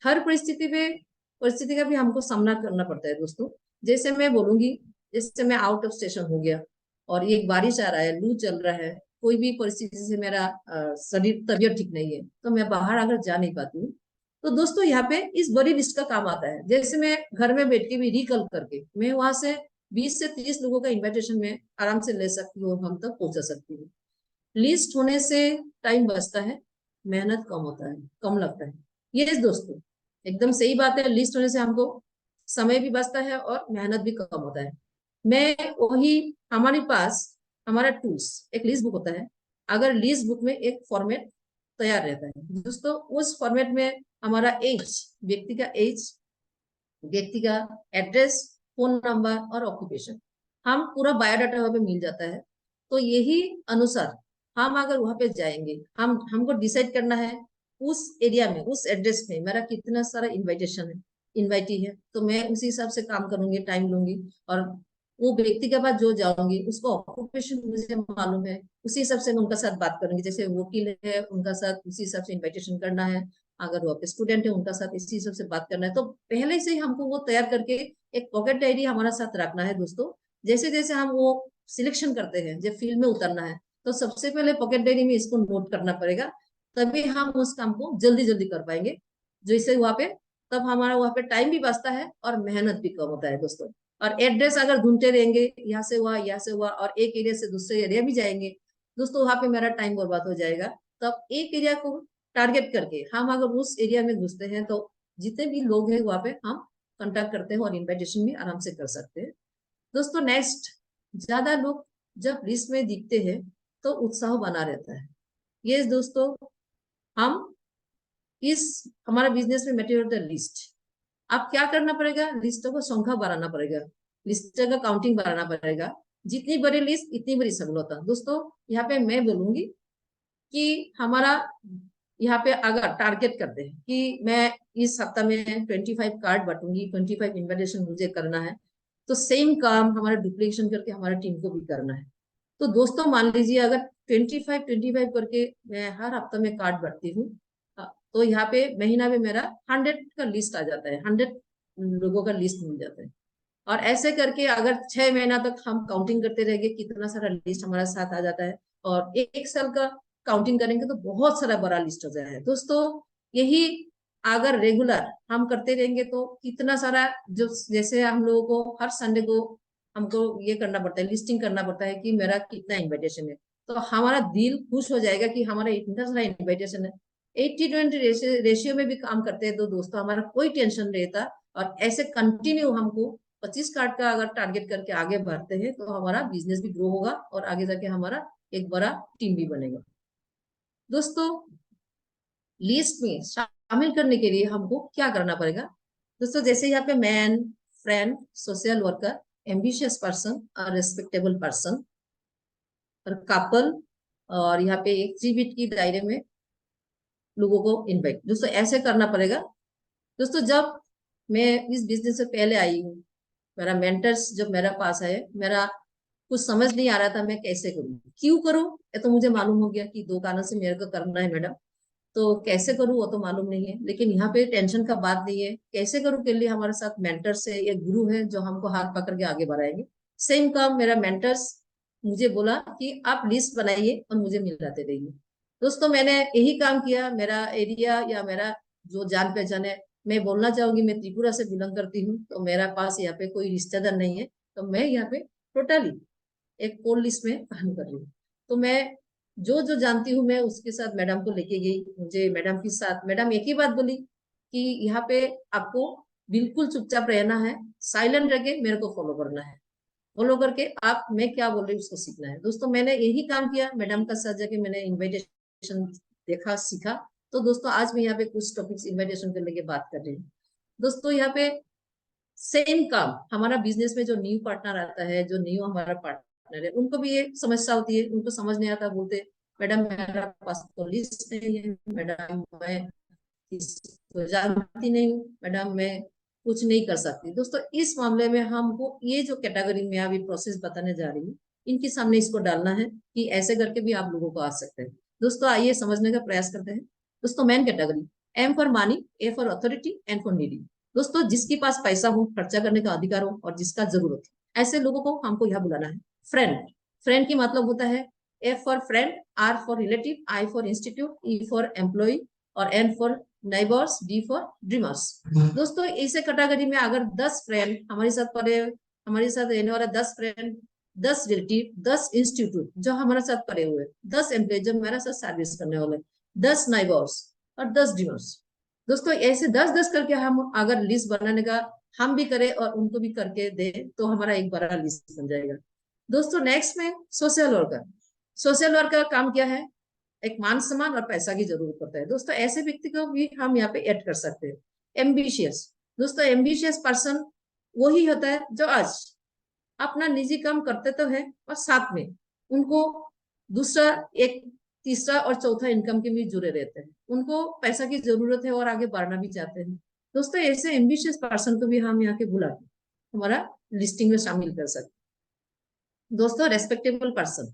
हर परिस्थिति में परिस्थिति का भी हमको सामना करना पड़ता है दोस्तों। जैसे मैं बोलूंगी, जैसे मैं आउट ऑफ स्टेशन हो गया और ये बारिश आ रहा है, लू चल रहा है, कोई भी परिस्थिति से मेरा शरीर तबीयत ठीक नहीं है, तो मैं बाहर अगर जा नहीं पाती हूँ, तो दोस्तों यहाँ पे इस बड़ी लिस्ट का काम आता है। जैसे मैं घर में बैठ के भी रिकॉल करके मैं वहां से 20 से 30 लोगों का इन्विटेशन में आराम से ले सकती हूँ और हम तक पहुंचा सकती हूँ। लिस्ट होने से टाइम बचता है, मेहनत कम होता है, कम लगता है। ये दोस्तों एकदम सही बात है, लिस्ट होने से हमको समय भी बचता है और मेहनत भी कम होता है। मैं वही, हमारे पास हमारा टूल्स एक लिस्ट बुक होता है। अगर लिस्ट बुक में एक फॉर्मेट तैयार रहता है दोस्तों, उस फॉर्मेट में हमारा एज, व्यक्ति का एज, व्यक्ति का एड्रेस, फोन नंबर और ऑक्यूपेशन, हम पूरा बायोडाटा वहां पे मिल जाता है। तो यही अनुसार हम अगर वहां पे जाएंगे, हमको डिसाइड करना है उस एरिया में, उस एड्रेस में मेरा कितना सारा इनविटेशन है, इनवाइटी है, तो मैं उसी हिसाब से काम करूंगी, टाइम लूंगी और वो व्यक्ति के पास जो जाऊंगी उसको ऑक्यूपेशन मुझे मालूम है, उसी हिसाब से मैं उनका साथ बात करूंगी। जैसे वकील है उनका साथ उसी हिसाब से इन्विटेशन करना है, अगर वो स्टूडेंट है उनका साथ इसी हिसाब से बात करना है। तो पहले से ही हमको वो तैयार करके एक पॉकेट डायरी हमारा साथ रखना है दोस्तों। जैसे जैसे हम वो सिलेक्शन करते हैं, जब फील्ड में उतरना है, तो सबसे पहले पॉकेट डायरी में इसको नोट करना पड़ेगा, तभी हम उस काम को जल्दी जल्दी कर पाएंगे। जैसे वहां पे, तब हमारा वहां पे टाइम भी बचता है और मेहनत भी कम होता है दोस्तों। और एड्रेस अगर ढूंढते रहेंगे, यहाँ से हुआ, यहाँ से हुआ, और एक एरिया से दूसरे एरिया भी जाएंगे दोस्तों, वहां पे मेरा टाइम बर्बाद हो जाएगा। तब एक एरिया को टारगेट करके हम अगर उस एरिया में घुसते हैं, तो जितने भी लोग हैं वहां पे हम कांटेक्ट करते हैं और इन्विटेशन भी आराम से कर सकते हैं दोस्तों। नेक्स्ट, ज्यादा लोग जब लिस्ट में दिखते हैं तो उत्साह बना रहता है। ये दोस्तों, हम इस हमारा बिजनेस में मटेरियल द लिस्ट, अब क्या करना पड़ेगा, लिस्टों को संख्या बढ़ाना पड़ेगा, लिस्ट का काउंटिंग बढ़ाना पड़ेगा। जितनी बड़ी लिस्ट इतनी बड़ी सफलता दोस्तों। यहाँ पे मैं बोलूंगी कि हमारा यहाँ पे अगर टारगेट करते हैं कि मैं इस हफ्ता में 25 कार्ड बांटूंगी, 25 इन्विटेशन मुझे करना है, तो सेम काम हमारा डुप्लीकेशन करके हमारा टीम को भी करना है। तो दोस्तों मान लीजिए अगर 25 करके मैं हर हफ्ता में कार्ड बांटती हूँ, तो यहाँ पे महीना में मेरा 100 का लिस्ट आ जाता है, 100 लोगों का लिस्ट मिल जाता है। और ऐसे करके अगर 6 महीना तक हम काउंटिंग करते रहेंगे, कितना सारा लिस्ट हमारा साथ आ जाता है। और एक साल का काउंटिंग करेंगे तो बहुत सारा बड़ा लिस्ट हो जाएगा दोस्तों। यही अगर रेगुलर हम करते रहेंगे तो कितना सारा, जो जैसे हम लोगों को हर संडे को हमको ये करना पड़ता है, लिस्टिंग करना पड़ता है कि मेरा कितना इन्विटेशन है, तो हमारा दिल खुश हो जाएगा कि हमारा इतना सारा इन्विटेशन है। 80-20 रेशियो में भी काम करते हैं तो दोस्तों हमारा कोई टेंशन नहीं रहता। और ऐसे कंटिन्यू हमको 25 कार्ड का अगर टारगेट करके आगे बढ़ते हैं तो हमारा बिजनेस भी ग्रो होगा और आगे जाके हमारा एक बड़ा टीम भी बनेगा दोस्तों। लिस्ट में शामिल करने के लिए हमको क्या करना पड़ेगा दोस्तों, जैसे यहाँ पे man, friend, social worker, ambitious person और रेस्पेक्टेबल पर्सन और कपल, और यहाँ पे एग्जिबिट की दायरे में लोगों को इनवाइट दोस्तों, ऐसे करना पड़ेगा दोस्तों। जब मैं इस बिजनेस से पहले आई हूँ, मेरा मेंटर्स जब मेरे पास आए, मेरा कुछ समझ नहीं आ रहा था मैं कैसे करूँ, क्यों करूँ, ये तो मुझे मालूम हो गया कि 2 कारण से मेरे को करना है मैडम, तो कैसे करूँ वो तो मालूम नहीं है। लेकिन यहाँ पे टेंशन का बात नहीं है, कैसे करूँ के लिए हमारे साथ मेंटर्स है, एक गुरु है जो हमको हाथ पकड़ के आगे बढ़ाएंगे। सेम काम मेरा मेंटर्स मुझे बोला कि आप लिस्ट बनाइए और मुझे मिलाते रहिए दोस्तों। मैंने यही काम किया। मेरा एरिया या मेरा जो जान पहचान है, मैं बोलना चाहूंगी मैं त्रिपुरा से बिलोंग करती हूँ, तो मेरा पास यहाँ पे कोई रिश्तेदार नहीं है, तो मैं यहाँ पे टोटली एक कोल लिस्ट में काम कर रही हूँ। तो मैं जो जो जानती हूँ मैं उसके साथ मैडम को लेके गई। मुझे मैडम के साथ मैडम एक ही बात बोली कि यहाँ पे आपको बिल्कुल चुपचाप रहना है, साइलेंट रह के मेरे को फॉलो करना है, फॉलो करके आप मैं क्या बोल रही हूँ उसको सीखना है दोस्तों। मैंने यही काम किया, मैडम का साथ जाके मैंने इन्विटेशन देखा, सीखा। तो दोस्तों आज मैं यहाँ पे कुछ टॉपिक्स इन्विटेशन को लेके बात कर रही हूँ दोस्तों। यहाँ पे सेम काम हमारा बिजनेस में जो न्यू पार्टनर आता है, जो न्यू हमारा पार्टनर है, उनको भी ये समस्या होती है, उनको समझ नहीं आता, बोलते मैडम मेरा पास तो लिस्ट नहीं है, मैडम मैं इसको जानती नहीं हूँ, मैडम मैं कुछ नहीं कर सकती दोस्तों। इस मामले में हमको ये जो कैटेगरी में अभी प्रोसेस बताने जा रही हूँ, इनके सामने इसको डालना है कि ऐसे करके भी आप लोगों को आ सकते हैं दोस्तों। आइए समझने का प्रयास करते हैं दोस्तों। Main category, M for money, A for authority, N for needy. दोस्तों जिसके पास पैसा हो, खर्चा करने का अधिकार हो और जिसका जरूरत है, ऐसे लोगों को हमको यहाँ बुलाना है। फ्रेंड, फ्रेंड की मतलब होता है F for friend, R for relative, I for institute, E for employ और N for neighbours, D for dreamers. दोस्तों इसे कैटेगरी में अगर 10 फ्रेंड हमारे साथ पढ़े, हमारे साथ रहने वाला 10 फ्रेंड, 10 रिलेटिव, 10 इंस्टीट्यूट जो हमारे साथ पढ़े हुए, 10 एम्प्लॉय जो हमारे साथ सर्विस करने वाले, 10 नाइबर्स और 10 ड्रीमर्स। दोस्तों ऐसे 10-10 करके हम अगर लिस्ट बनाने का हम भी करें और उनको भी करके दे तो हमारा एक बड़ा लिस्ट बन जाएगा। दोस्तों नेक्स्ट में सोशल वर्कर। सोशल वर्कर का काम क्या है? एक मान सम्मान और पैसा की जरूरत पड़ता है। दोस्तों ऐसे व्यक्ति को भी हम यहाँ पे ऐड कर सकते हैं। एम्बिशियस, दोस्तों एम्बिशियस पर्सन वही होता है जो आज अपना निजी काम करते तो है और साथ में उनको दूसरा, एक तीसरा और चौथा इनकम के भी जुड़े रहते हैं, उनको पैसा की जरूरत है और आगे बढ़ना भी चाहते हैं। दोस्तों ऐसे एम्बिशियस पर्सन को भी हम यहाँ के बुला के हमारा लिस्टिंग में शामिल कर सकते हैं। दोस्तों रेस्पेक्टेबल पर्सन,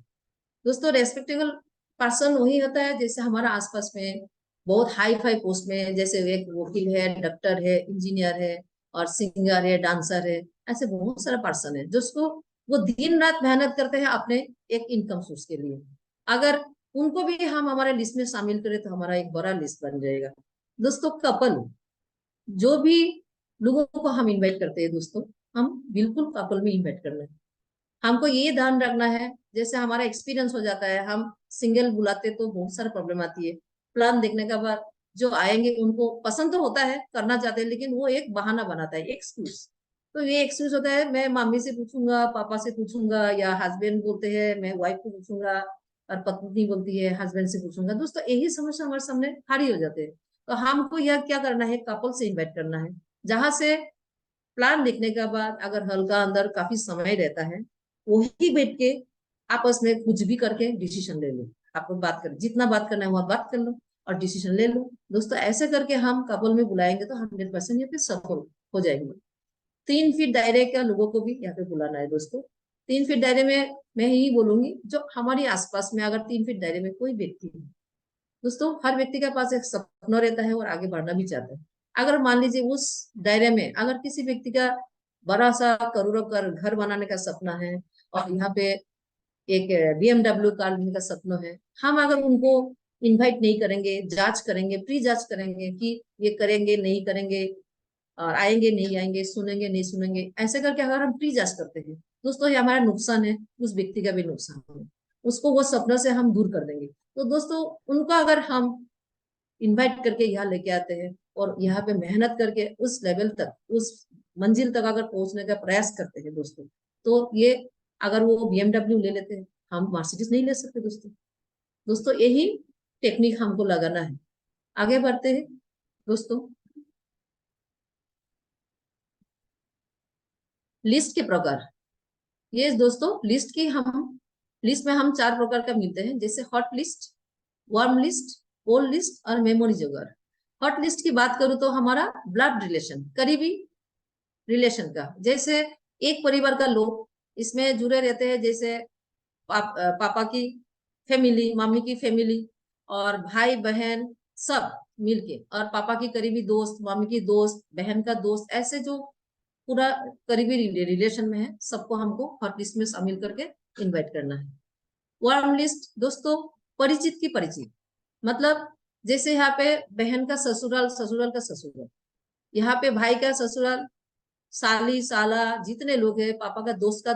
दोस्तों रेस्पेक्टेबल पर्सन वही होता है जैसे हमारा आसपास में बहुत हाई फाई पोस्ट में, जैसे एक वकील है, डॉक्टर है, इंजीनियर है और सिंगर है, डांसर है, ऐसे बहुत सारा पर्सन है जिसको वो दिन रात मेहनत करते हैं अपने एक इनकम सोर्स के लिए। अगर उनको भी हम हमारे लिस्ट में शामिल करें तो हमारा एक बड़ा लिस्ट बन जाएगा। दोस्तों कपल, जो भी लोगों को हम इनवाइट करते हैं दोस्तों, हम बिल्कुल कपल में इनवाइट करना है। हमको ये ध्यान रखना है, जैसे हमारा एक्सपीरियंस हो जाता है, हम सिंगल बुलाते तो बहुत सारी प्रॉब्लम आती है। प्लान देखने के बाद जो आएंगे उनको पसंद तो होता है, करना चाहते हैं, लेकिन वो एक बहाना बनाता है, एक्सक्यूज। तो ये एक्सक्यूज होता है, मैं मम्मी से पूछूंगा, पापा से पूछूंगा, या हस्बैंड बोलते हैं मैं वाइफ को पूछूंगा और पत्नी बोलती है हस्बैंड से पूछूंगा। दोस्तों यही समस्या हमारे सामने खड़ी हो जाते हैं। तो हमको यह क्या करना है, कपल से इन्वाइट करना है, जहां से प्लान लिखने के बाद अगर हल्का अंदर काफी समय रहता है, वही बैठ के आपस में कुछ भी करके डिसीजन ले लो। आप लोग बात करें, जितना बात करना है वहां बात कर लो और डिसीजन ले लो। दोस्तों ऐसे करके हम कपल में बुलाएंगे तो 100% यहाँ पे सफल हो जाएंगे। 3 फीट दायरे के लोगों को भी यहाँ पे बुलाना है। दोस्तों 3 फीट दायरे में मैं यही बोलूंगी, जो हमारे आसपास में अगर 3 फीट दायरे में कोई व्यक्ति है, दोस्तों हर व्यक्ति के पास एक सपना रहता है और आगे बढ़ना भी चाहता है। अगर मान लीजिए उस दायरे में अगर किसी व्यक्ति का बड़ा सा करोड़ों का घर बनाने का सपना है और यहाँ पे एक BMW कार लेने का सपना है, हम अगर उनको इनवाइट नहीं करेंगे, जांच करेंगे, प्री जांच करेंगे कि ये करेंगे नहीं करेंगे और आएंगे नहीं आएंगे, सुनेंगे नहीं सुनेंगे, ऐसे करके अगर हम प्री जांच करते हैं दोस्तों, ये हमारा नुकसान है, उस व्यक्ति का भी नुकसान है, उसको वो सपना से हम दूर कर देंगे। तो दोस्तों उनका अगर हम इनवाइट करके यहाँ लेके आते हैं और यहाँ पे मेहनत करके उस लेवल तक, उस मंजिल तक अगर पहुंचने का प्रयास करते हैं दोस्तों, तो ये अगर वो BMW ले लेते हैं, हम मर्सिडीज नहीं ले सकते दोस्तों। दोस्तों यही टेक्निक हमको लगाना है। आगे बढ़ते हैं दोस्तों। लिस्ट के प्रकार, ये दोस्तों लिस्ट में हम 4 प्रकार का मिलते हैं, जैसे hot list, warm list, cold list और मेमोरी जोगर। हॉट लिस्ट की बात करूं तो हमारा ब्लड रिलेशन, करीबी रिलेशन का, जैसे एक परिवार का लोग इसमें जुड़े रहते हैं, जैसे पापा की फैमिली, मम्मी की फैमिली और भाई बहन सब मिलके, और पापा की करीबी दोस्त, मम्मी की दोस्त, बहन का दोस्त, ऐसे जो पूरा करीबी रिलेशन में है, सबको हमको हॉट लिस्ट में शामिल करके इनवाइट करना है। वार्म लिस्ट दोस्तों, परिचित की परिचित, मतलब जैसे यहाँ पे बहन का ससुराल, ससुराल का ससुराल, यहाँ पे भाई का ससुराल, साली साला जितने लोग हैं, पापा का दोस्त,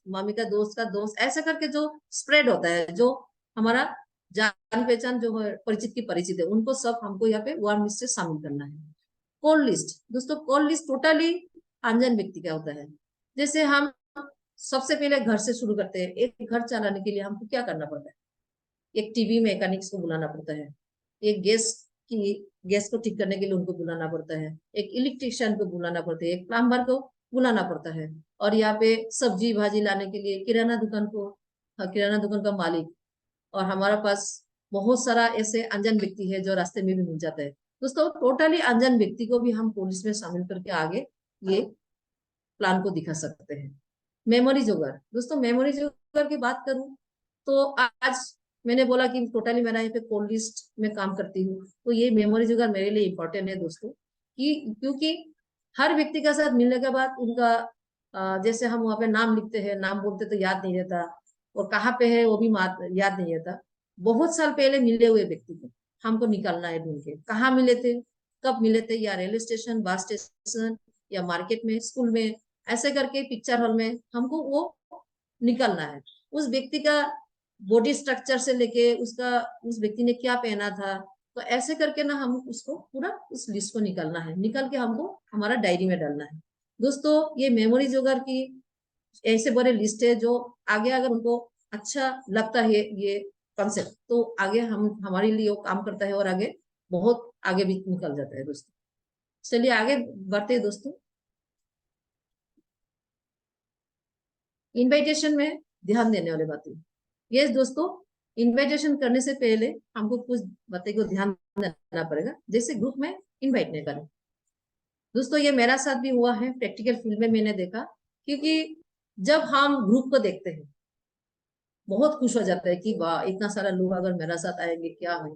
मम्मी का दोस्त, ऐसा करके जो स्प्रेड होता है, जो हमारा जान पहचान जो है, परिचित की परिचित है, उनको सब हमको यहाँ पे वार्म लिस्ट से शामिल करना है। कोल्ड लिस्ट दोस्तों, कोल्ड लिस्ट टोटली अनजान व्यक्ति का होता है। जैसे हम सबसे पहले घर से शुरू करते हैं। एक घर चलाने के लिए हमको क्या करना पड़ता है, एक टीवी मैकेनिक्स को बुलाना पड़ता है, एक गैस को ठीक करने के लिए उनको बुलाना पड़ता है, एक इलेक्ट्रिशियन को बुलाना पड़ता है, एक प्लम्बर को बुलाना पड़ता है, और यहाँ पे सब्जी भाजी लाने के लिए किराना दुकान का मालिक, और हमारा पास बहुत सारा ऐसे अनजान व्यक्ति है जो रास्ते में भी मिल जाता है। दोस्तों टोटली अनजान व्यक्ति को भी हम पुलिस में शामिल करके आगे ये प्लान को दिखा सकते हैं। मेमोरी जोगर दोस्तों, मेमोरी जोगर की बात करूं तो आज मैंने बोला कि टोटली मैं यहाँ पे कोल्ड लिस्ट में काम करती हूँ, तो ये मेमोरी जोगर मेरे लिए इम्पोर्टेंट है दोस्तों, कि क्योंकि हर व्यक्ति के साथ मिलने के बाद उनका जैसे हम वहाँ पे नाम लिखते हैं, नाम बोलते तो याद नहीं रहता, और कहाँ पे है वो भी याद नहीं रहता। बहुत साल पहले मिले हुए व्यक्ति को हमको निकालना है ढूंढ के, कहाँ मिले थे, कब मिले थे, या रेलवे स्टेशन, बस स्टेशन, या मार्केट में, स्कूल में, ऐसे करके पिक्चर हॉल में हमको वो निकालना है। उस व्यक्ति का बॉडी स्ट्रक्चर से लेके उसका, उस व्यक्ति ने क्या पहना था, तो ऐसे करके ना हम उसको पूरा उस लिस्ट को निकालना है, निकाल के हमको हमारा डायरी में डालना है। दोस्तों ये मेमोरी जोगर की ऐसे बड़े लिस्ट है जो आगे अगर उनको अच्छा लगता है ये कॉन्सेप्ट, तो आगे हम हमारे लिए वो काम करता है और आगे बहुत आगे भी निकल जाता है दोस्तों। चलिए आगे बढ़ते हैं दोस्तों। इनविटेशन में ध्यान देने वाली बातें, ये दोस्तों इनविटेशन करने से पहले हमको कुछ बातें को ध्यान देना पड़ेगा, जैसे ग्रुप में इनवाइट नहीं करें। दोस्तों ये मेरा साथ भी हुआ है, प्रैक्टिकल फील्ड में मैंने देखा, क्योंकि जब हम ग्रुप को देखते हैं बहुत खुश हो जाता है कि वाह इतना सारा लोग अगर मेरा साथ आएंगे क्या है,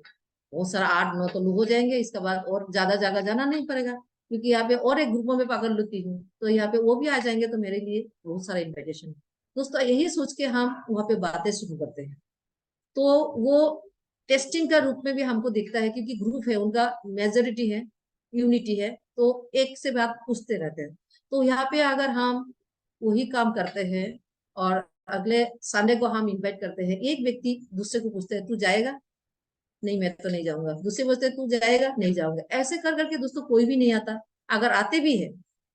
बहुत सारा 8-9 तो लोग हो जाएंगे, इसके बाद और ज्यादा जगह जाना नहीं पड़ेगा, क्योंकि यहाँ पे और एक ग्रुपों में अगर लेती हूँ तो यहाँ पे वो भी आ जाएंगे, तो मेरे लिए बहुत सारा इन्विटेशन। दोस्तों यही सोच के हम वहाँ पे बातें शुरू करते हैं, तो वो टेस्टिंग का रूप में भी हमको दिखता है, क्योंकि ग्रुप है उनका, मेजोरिटी है, यूनिटी है, तो एक से बात पूछते रहते हैं। तो यहाँ पे अगर हम वही काम करते हैं और अगले संडे को हम इनवाइट करते हैं, एक व्यक्ति दूसरे को पूछते हैं तू जाएगा, नहीं मैं तो नहीं जाऊंगा, दूसरे पूछते तू जाएगा, नहीं जाऊंगा, ऐसे कर करके दोस्तों कोई भी नहीं आता। अगर आते भी है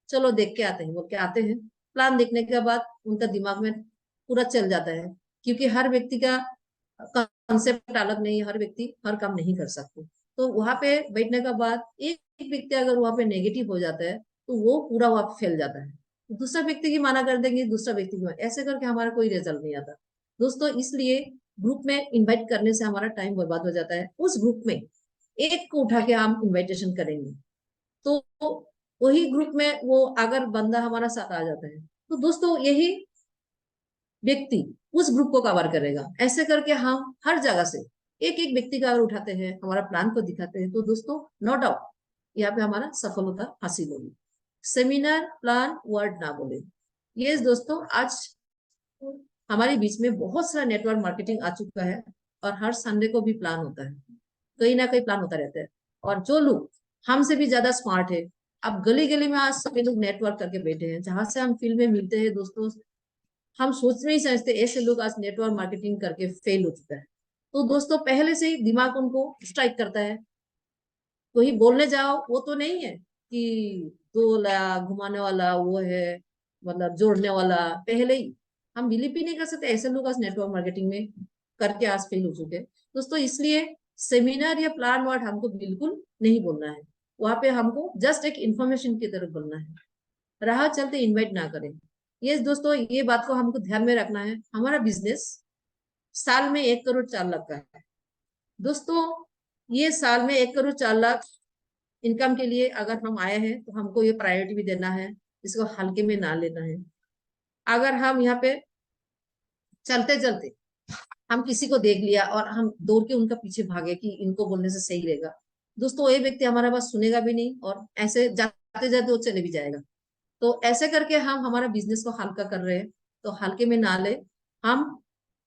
चलो देख के आते हैं, बोल के आते हैं, प्लान देखने के बाद उनका दिमाग में पूरा चल जाता है, क्योंकि हर व्यक्ति का कॉन्सेप्ट अलग नहीं है, हर व्यक्ति हर काम नहीं कर सकते। तो वहां पे बैठने के बाद एक व्यक्ति अगर वहां पे नेगेटिव हो जाता है तो वो पूरा वहां पे फैल जाता है, दूसरा व्यक्ति की माना कर देंगे, दूसरा व्यक्ति की ऐसे करके हमारा कोई रिजल्ट नहीं आता दोस्तों। इसलिए ग्रुप में इनवाइट करने से हमारा टाइम बर्बाद हो जाता है। उस ग्रुप में एक को उठा के हम इनविटेशन करेंगे तो वही ग्रुप में वो अगर बंदा हमारा साथ आ जाता है तो दोस्तों यही व्यक्ति उस ग्रुप को कवर करेगा। ऐसे करके हम हर जगह से एक एक व्यक्ति का अगर उठाते हैं, हमारा प्लान को दिखाते हैं, तो दोस्तों नो डाउट यहाँ पे हमारा सफलता हासिल होगी। सेमिनार प्लान वर्ड ना बोले, ये दोस्तों आज हमारे बीच में बहुत सारा नेटवर्क मार्केटिंग आ चुका है और हर संडे को भी प्लान होता है, कहीं ना कहीं प्लान होता रहता है। और जो लोग हमसे भी ज्यादा स्मार्ट है, अब गली गली में आज सभी लोग नेटवर्क करके बैठे हैं, जहां से हम फील्ड में मिलते हैं दोस्तों, हम सोच नहीं समझते ऐसे लोग आज नेटवर्क मार्केटिंग करके फेल हो चुका है। तो दोस्तों पहले से ही दिमाग उनको स्ट्राइक करता है, वही बोलने जाओ वो तो नहीं है कि 2 लाख घुमाने वाला वो है, मतलब जोड़ने वाला, पहले ही हम बिलीव भी नहीं कर सकते ऐसे लोग आज नेटवर्क मार्केटिंग में करके आज फेल हो चुके हैं दोस्तों। इसलिए सेमिनार या प्लान वर्ड हमको बिल्कुल नहीं बोलना है, वहां पे हमको जस्ट एक इंफॉर्मेशन की तरफ बोलना है, राह चलते इनवाइट ना करें। ये दोस्तों ये बात को हमको ध्यान में रखना है। हमारा बिजनेस साल में 1 करोड़ 4 लाख का है दोस्तों, ये साल में 1 करोड़ 4 लाख इनकम के लिए अगर हम आए हैं तो हमको ये प्रायोरिटी भी देना है, इसको हल्के में ना लेना है। अगर हम यहाँ पे चलते चलते हम किसी को देख लिया और हम दौड़ के उनका पीछे भागे कि इनको बोलने से सही रहेगा, दोस्तों ये व्यक्ति हमारा बात सुनेगा भी नहीं और ऐसे जाते जाते वो चले भी जाएगा। तो ऐसे करके हम हमारा बिजनेस को हल्का कर रहे हैं, तो हल्के में ना ले, हम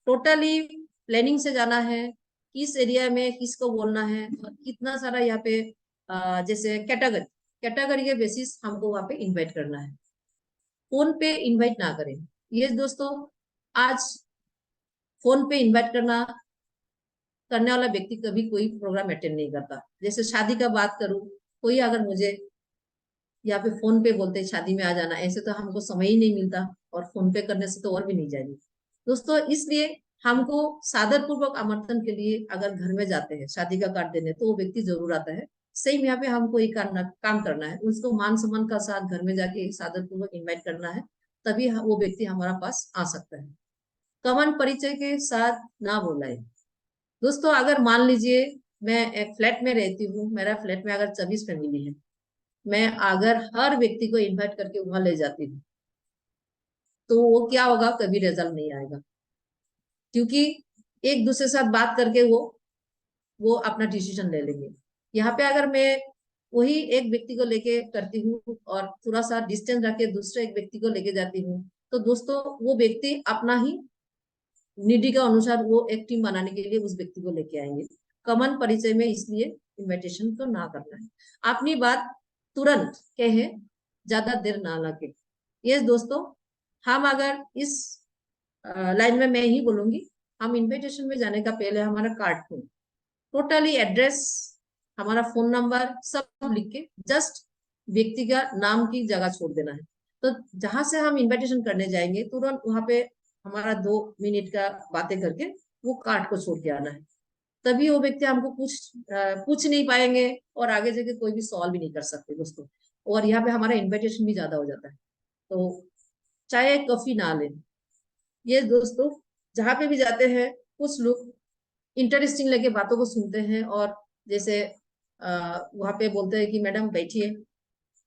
टोटली प्लानिंग से जाना है, किस एरिया में किसको बोलना है और कितना सारा यहाँ पे जैसे कैटेगरी कैटेगरी के बेसिस हमको वहां पे इनवाइट करना है। फोन पे इनवाइट ना करें। ये दोस्तों आज फोन पे इनवाइट करने वाला व्यक्ति कभी कोई प्रोग्राम अटेंड नहीं करता। जैसे शादी का बात करूं, कोई अगर मुझे यहाँ पे फोन पे बोलते शादी में आ जाना, ऐसे तो हमको समय ही नहीं मिलता और फोन पे करने से तो और भी नहीं जाएगी दोस्तों। इसलिए हमको सादर पूर्वक आमंत्रण के लिए अगर घर में जाते हैं शादी का कार्ड देने, तो वो व्यक्ति जरूर आता है। सेम यहाँ पे हमको एक काम करना है, उसको मान सम्मान का साथ घर में जाके सादर पूर्वक इन्वाइट करना है, तभी वो व्यक्ति हमारा पास आ सकता है। कमन परिचय के साथ ना बोलाए दोस्तों। अगर मान लीजिए मैं एक फ्लैट में रहती हूँ, मेरा फ्लैट में अगर 24 फैमिली है, मैं अगर हर व्यक्ति को इनवाइट करके वहां ले जाती हूँ तो वो क्या होगा, कभी रिजल्ट नहीं आएगा, क्योंकि एक दूसरे के साथ बात करके वो अपना डिसीजन ले लेंगे। यहाँ पे अगर मैं वही एक व्यक्ति को लेके करती हूँ और थोड़ा सा डिस्टेंस रख के दूसरे एक व्यक्ति को लेके जाती हूँ। तो दोस्तों वो व्यक्ति अपना ही नीडी का अनुसार वो एक टीम बनाने के लिए उस व्यक्ति को लेके आएंगे। कॉमन परिचय में इसलिए इन्विटेशन को ना करना है। अपनी बात तुरंत कहे, ज्यादा देर ना लगे। ये दोस्तों, हम अगर इस लाइन में मैं ही बोलूंगी, हम इन्विटेशन में जाने का पहले हमारा कार्ड टोटली एड्रेस, हमारा फोन नंबर सब लिख के जस्ट व्यक्ति का नाम की जगह छोड़ देना है। तो जहां से हम इनविटेशन करने जाएंगे तुरंत वहां पे हमारा 2 मिनट का बातें करके वो कार्ड को छोड़ के आना है। तभी वो व्यक्ति हमको पूछ नहीं पाएंगे और आगे जाके कोई भी सवाल भी नहीं कर सकते दोस्तों। और यहाँ पे हमारा इन्विटेशन भी ज्यादा हो जाता है। तो चाय कॉफी ना लें। ये दोस्तों, जहां पे भी जाते हैं कुछ लोग इंटरेस्टिंग लगे बातों को सुनते हैं और जैसे वहां पे बोलते हैं कि मैडम बैठिए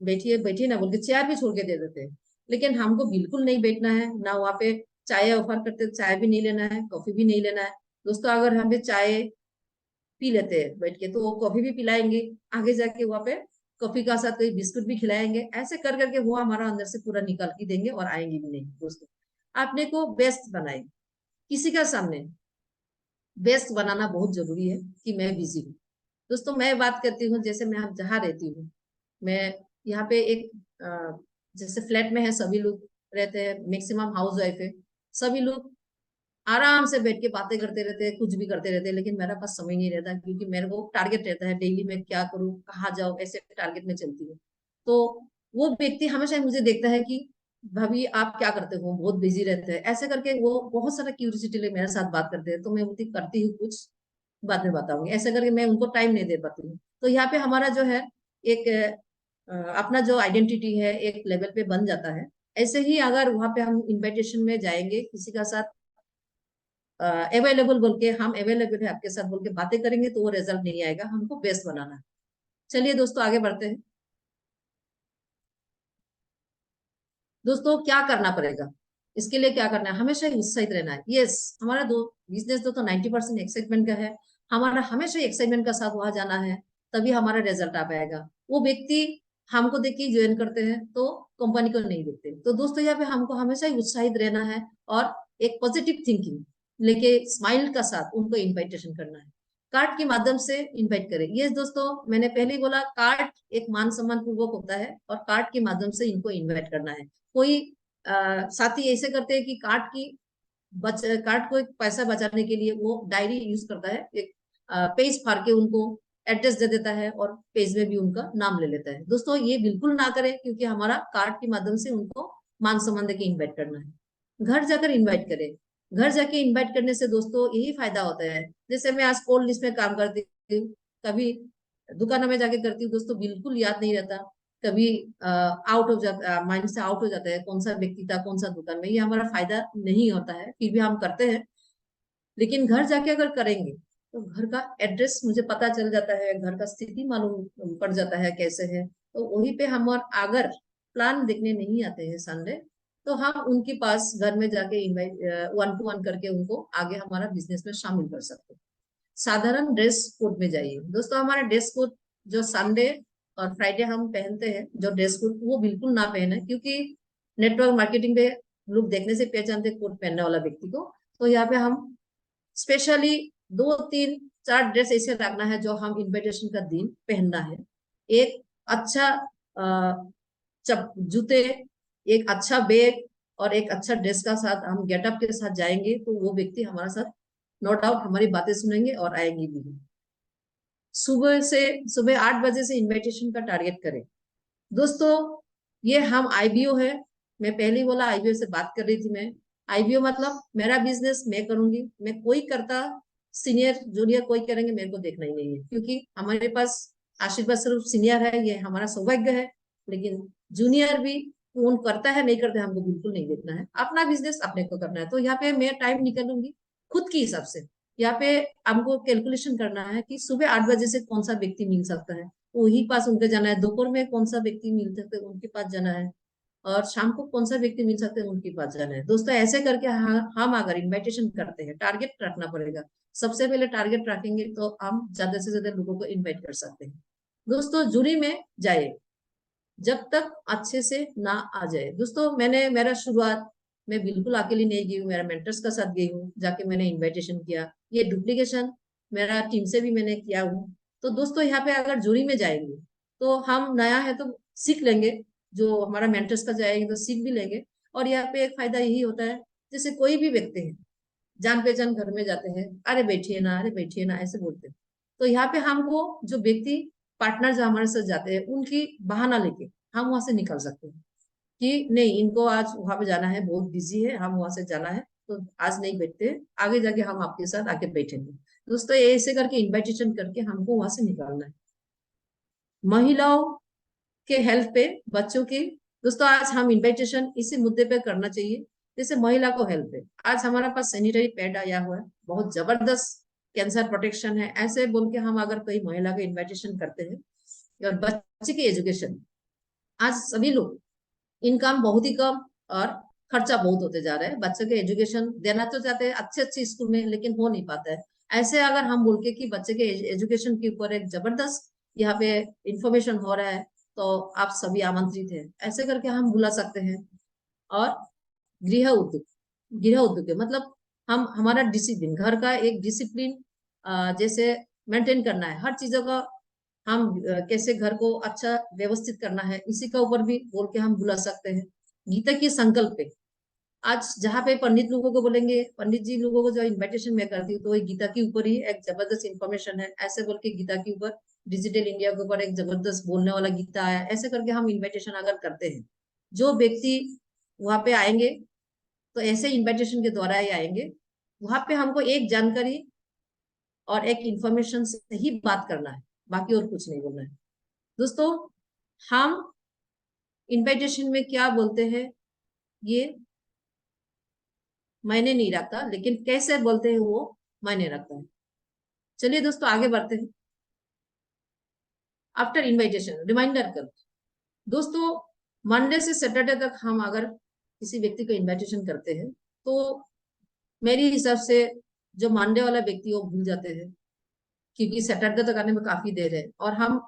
बैठिए बैठिए ना बोल के चेयर भी छोड़ के दे देते हैं। लेकिन हमको बिल्कुल नहीं बैठना है ना, वहाँ पे चाय ऑफर करते, चाय भी नहीं लेना है, कॉफी भी नहीं लेना है दोस्तों। अगर हमें चाय पी लेते हैं बैठ के तो वो कॉफी भी पिलाएंगे, आगे जाके वहाँ पे कॉफी का साथ कोई बिस्कुट भी खिलाएंगे। ऐसे कर करके वो हमारा अंदर से पूरा निकाल के देंगे और आएंगे भी नहीं दोस्तों। आपने को बेस्ट बनाए, किसी का सामने बेस्ट बनाना बहुत जरूरी है कि मैं बिजी हूँ दोस्तों। मैं बात करती हूँ, जैसे मैं जहाँ रहती हूँ, मैं यहाँ पे एक जैसे फ्लैट में है, सभी लोग रहते हैं, मैक्सिमम हाउस वाइफ है, सभी लोग आराम से बैठ के बातें करते रहते हैं, कुछ भी करते रहते हैं। लेकिन मेरा पास समय नहीं रहता क्योंकि मेरे को टारगेट रहता है डेली में क्या करूँ, कहाँ जाऊँ, ऐसे टारगेट में चलती हूँ। तो वो व्यक्ति हमेशा मुझे देखता है कि भाभी आप क्या करते हो, बहुत बिजी रहते हैं, ऐसे करके वो बहुत सारा क्यूरियोसिटी ले मेरे साथ बात करते हैं। तो मैं बोलती करती हूँ कुछ, बाद में बताऊंगी, ऐसे करके मैं उनको टाइम नहीं दे पाती हूँ। तो यहाँ पे हमारा जो है एक अपना जो आइडेंटिटी है एक लेवल पे बन जाता है। ऐसे ही अगर वहां पे हम इन्विटेशन में जाएंगे, किसी का साथ अवेलेबल बोल के, हम अवेलेबल है आपके साथ बोल के बातें करेंगे तो वो रिजल्ट नहीं आएगा। हमको बेस्ट बनाना है। चलिए दोस्तों आगे बढ़ते हैं। दोस्तों क्या करना पड़ेगा, इसके लिए क्या करना है, हमेशा ही उत्साहित रहना है। यस, हमारा बिजनेस तो 90% एक्साइटमेंट का है। हमारा हमेशा एक्साइटमेंट का साथ वहां जाना है, तभी हमारा रिजल्ट आ पाएगा। वो व्यक्ति हमको देख के ज्वाइन करते हैं तो कंपनी को नहीं देखते। तो दोस्तों यहाँ पे हमको हमेशा ही उत्साहित रहना है और एक पॉजिटिव थिंकिंग लेके स्माइल का साथ उनको इन्विटेशन करना है। कार्ड के माध्यम से इनवाइट करें। ये दोस्तों मैंने पहले ही बोला, कार्ड एक मान सम्मान पूर्वक होता है और कार्ड के माध्यम से इनको इनवाइट करना है। कोई साथी ऐसे करते हैं कि कार्ड को एक पैसा बचाने के लिए वो डायरी यूज करता है, एक पेज फाड़ के उनको एड्रेस दे देता है और पेज में भी उनका नाम ले लेता है। दोस्तों ये बिल्कुल ना करें क्योंकि हमारा कार्ड के माध्यम से उनको मान सम्मान देके इन्वाइट करना है। घर जाकर इन्वाइट करें। घर जाके इन्वाइट करने से दोस्तों यही फायदा होता है। जैसे मैं आज कोल्ड लिस्ट में काम करती हूँ, कभी दुकानों में जाके करती हूँ दोस्तों, बिल्कुल याद नहीं रहता, कभी आउट हो जाता, माइंड से आउट हो जाता है कौन सा व्यक्ति था कौन सा दुकान में। ये हमारा फायदा नहीं होता है, फिर भी हम करते हैं। लेकिन घर जाके अगर करेंगे तो घर का एड्रेस मुझे पता चल जाता है, घर का स्थिति मालूम पड़ जाता है कैसे है। तो वहीं पे हम, और अगर प्लान देखने नहीं आते हैं संडे, तो हम उनके पास घर में जाके इनवाइट 1-to-1 करके उनको आगे हमारा बिजनेस में शामिल कर सकते हैं। साधारण ड्रेस कोड में जाइए दोस्तों। हमारा ड्रेस कोड जो संडे और फ्राइडे हम पहनते हैं जो ड्रेस कोड, वो बिल्कुल ना पहने क्योंकि नेटवर्क मार्केटिंग पे लोग देखने से पहचानते कोट पहनने वाला व्यक्ति को। तो यहाँ पे हम स्पेशली 2-3-4 ड्रेस ऐसे रखना है जो हम इन्विटेशन का दिन पहनना है। एक अच्छा जूते, एक अच्छा बैग और एक अच्छा ड्रेस का साथ हम गेटअप के साथ जाएंगे तो वो व्यक्ति हमारे साथ नो डाउट हमारी बातें सुनेंगे और आएंगे भी। सुबह 8 बजे से इन्विटेशन का टारगेट करें दोस्तों। ये हम आईबीओ है, मैं पहले ही बोला आईबीओ से बात कर रही थी मैं। आईबीओ मतलब मेरा बिजनेस मैं करूंगी, मैं कोई करता, सीनियर जूनियर कोई करेंगे मेरे को देखना ही नहीं है क्योंकि हमारे पास आशीर्वाद स्वरूप सीनियर है, ये हमारा सौभाग्य है। लेकिन जूनियर भी कौन करता है नहीं करता है हमको बिल्कुल नहीं देखना है, अपना बिजनेस अपने को करना है। तो यहाँ पे मैं टाइम निकालूंगी खुद के हिसाब से। यहाँ पे हमको कैलकुलेशन करना है कि सुबह 8 बजे से कौन सा व्यक्ति मिल सकता है, वही पास उनके जाना है। दोपहर में कौन सा व्यक्ति मिल सकते हैं उनके पास जाना है, और शाम को कौन सा व्यक्ति मिल सकते हैं उनके पास जाना है। दोस्तों ऐसे करके हम अगर इन्विटेशन करते हैं, टारगेट रखना पड़ेगा। सबसे पहले टारगेट रखेंगे तो हम ज्यादा से ज्यादा लोगों को इन्वाइट कर सकते हैं। दोस्तों जूरी में जाए जब तक अच्छे से ना आ जाए। दोस्तों मेरा शुरुआत मैं बिल्कुल अकेली नहीं गई हूँ, मेरा मेंटर्स का साथ गई हूँ, जाके मैंने इनविटेशन किया। ये डुप्लीकेशन मेरा टीम से भी मैंने किया हूँ। तो दोस्तों यहाँ पे अगर जूरी में जाएंगे तो हम नया है तो सीख लेंगे, जो हमारा मेंटर्स का जाएंगे तो सीख भी लेंगे। और यहाँ पे एक फायदा यही होता है, जैसे कोई भी व्यक्ति है जान पहचान घर में जाते हैं, अरे बैठिए ना, अरे बैठिए ना, ऐसे बोलते हैं। तो यहाँ पे हमको जो व्यक्ति पार्टनर जो हमारे साथ जाते हैं उनकी बहाना लेके हम वहां से निकल सकते हैं कि नहीं, इनको आज वहां पे जाना है, बहुत बिजी है, हम वहां से जाना है, तो आज नहीं बैठते, आगे जाके हम आपके साथ आके बैठेंगे। दोस्तों ऐसे करके इन्विटेशन करके हमको वहां से निकालना है। महिलाओं के हेल्थ पे, बच्चों की, दोस्तों आज हम इन्विटेशन इसी मुद्दे पे करना चाहिए। जैसे महिला को हेल्थ है, आज हमारे पास सैनिटरी पैड आया हुआ है, बहुत जबरदस्त कैंसर प्रोटेक्शन है, ऐसे बोल के हम अगर कोई महिला का इन्विटेशन करते हैं। और बच्चे की एजुकेशन, आज सभी लोग इनकम बहुत ही कम और खर्चा बहुत होते जा रहा है, बच्चों के एजुकेशन देना तो चाहते हैं अच्छे अच्छे स्कूल में, लेकिन हो नहीं पाता है। ऐसे अगर हम बोल के कि बच्चे के एजुकेशन के ऊपर एक जबरदस्त यहाँ पे इंफॉर्मेशन हो रहा है, तो आप सभी आमंत्रित हैं, ऐसे करके हम बुला सकते हैं। और गृह उद्योग मतलब हम हमारा डिसिप्लिन, घर का एक डिसिप्लिन जैसे मेंटेन करना है, हर चीजों का हम कैसे घर को अच्छा व्यवस्थित करना है, इसी का ऊपर भी बोल के हम बुला सकते हैं। गीता की संकल्प पे आज जहाँ पे पंडित लोगों को बोलेंगे, पंडित जी लोगों को जो इन्विटेशन मैं करती हूँ, तो ये गीता के ऊपर ही एक जबरदस्त इंफॉर्मेशन है, ऐसे बोल के गीता के ऊपर, डिजिटल इंडिया के ऊपर एक जबरदस्त बोलने वाला गीता है, ऐसे करके हम इन्विटेशन अगर करते हैं, जो व्यक्ति वहां पे आएंगे तो ऐसे इन्विटेशन के द्वारा ही आएंगे। वहां पे हमको एक जानकारी और एक इंफॉर्मेशन से ही बात करना है, बाकी और कुछ नहीं बोलना है। दोस्तों हम इन्विटेशन में क्या बोलते हैं ये मायने नहीं रखता, लेकिन कैसे बोलते हैं वो मायने रखता है। चलिए दोस्तों आगे बढ़ते हैं। आफ्टर इन्विटेशन रिमाइंडर कर, दोस्तों मंडे से सैटरडे तक हम अगर किसी व्यक्ति को इन्विटेशन करते हैं तो मेरे हिसाब से जो मंडे वाला व्यक्ति वो भूल जाते हैं, क्योंकि सैटरडे तक आने में काफी देर है, और हम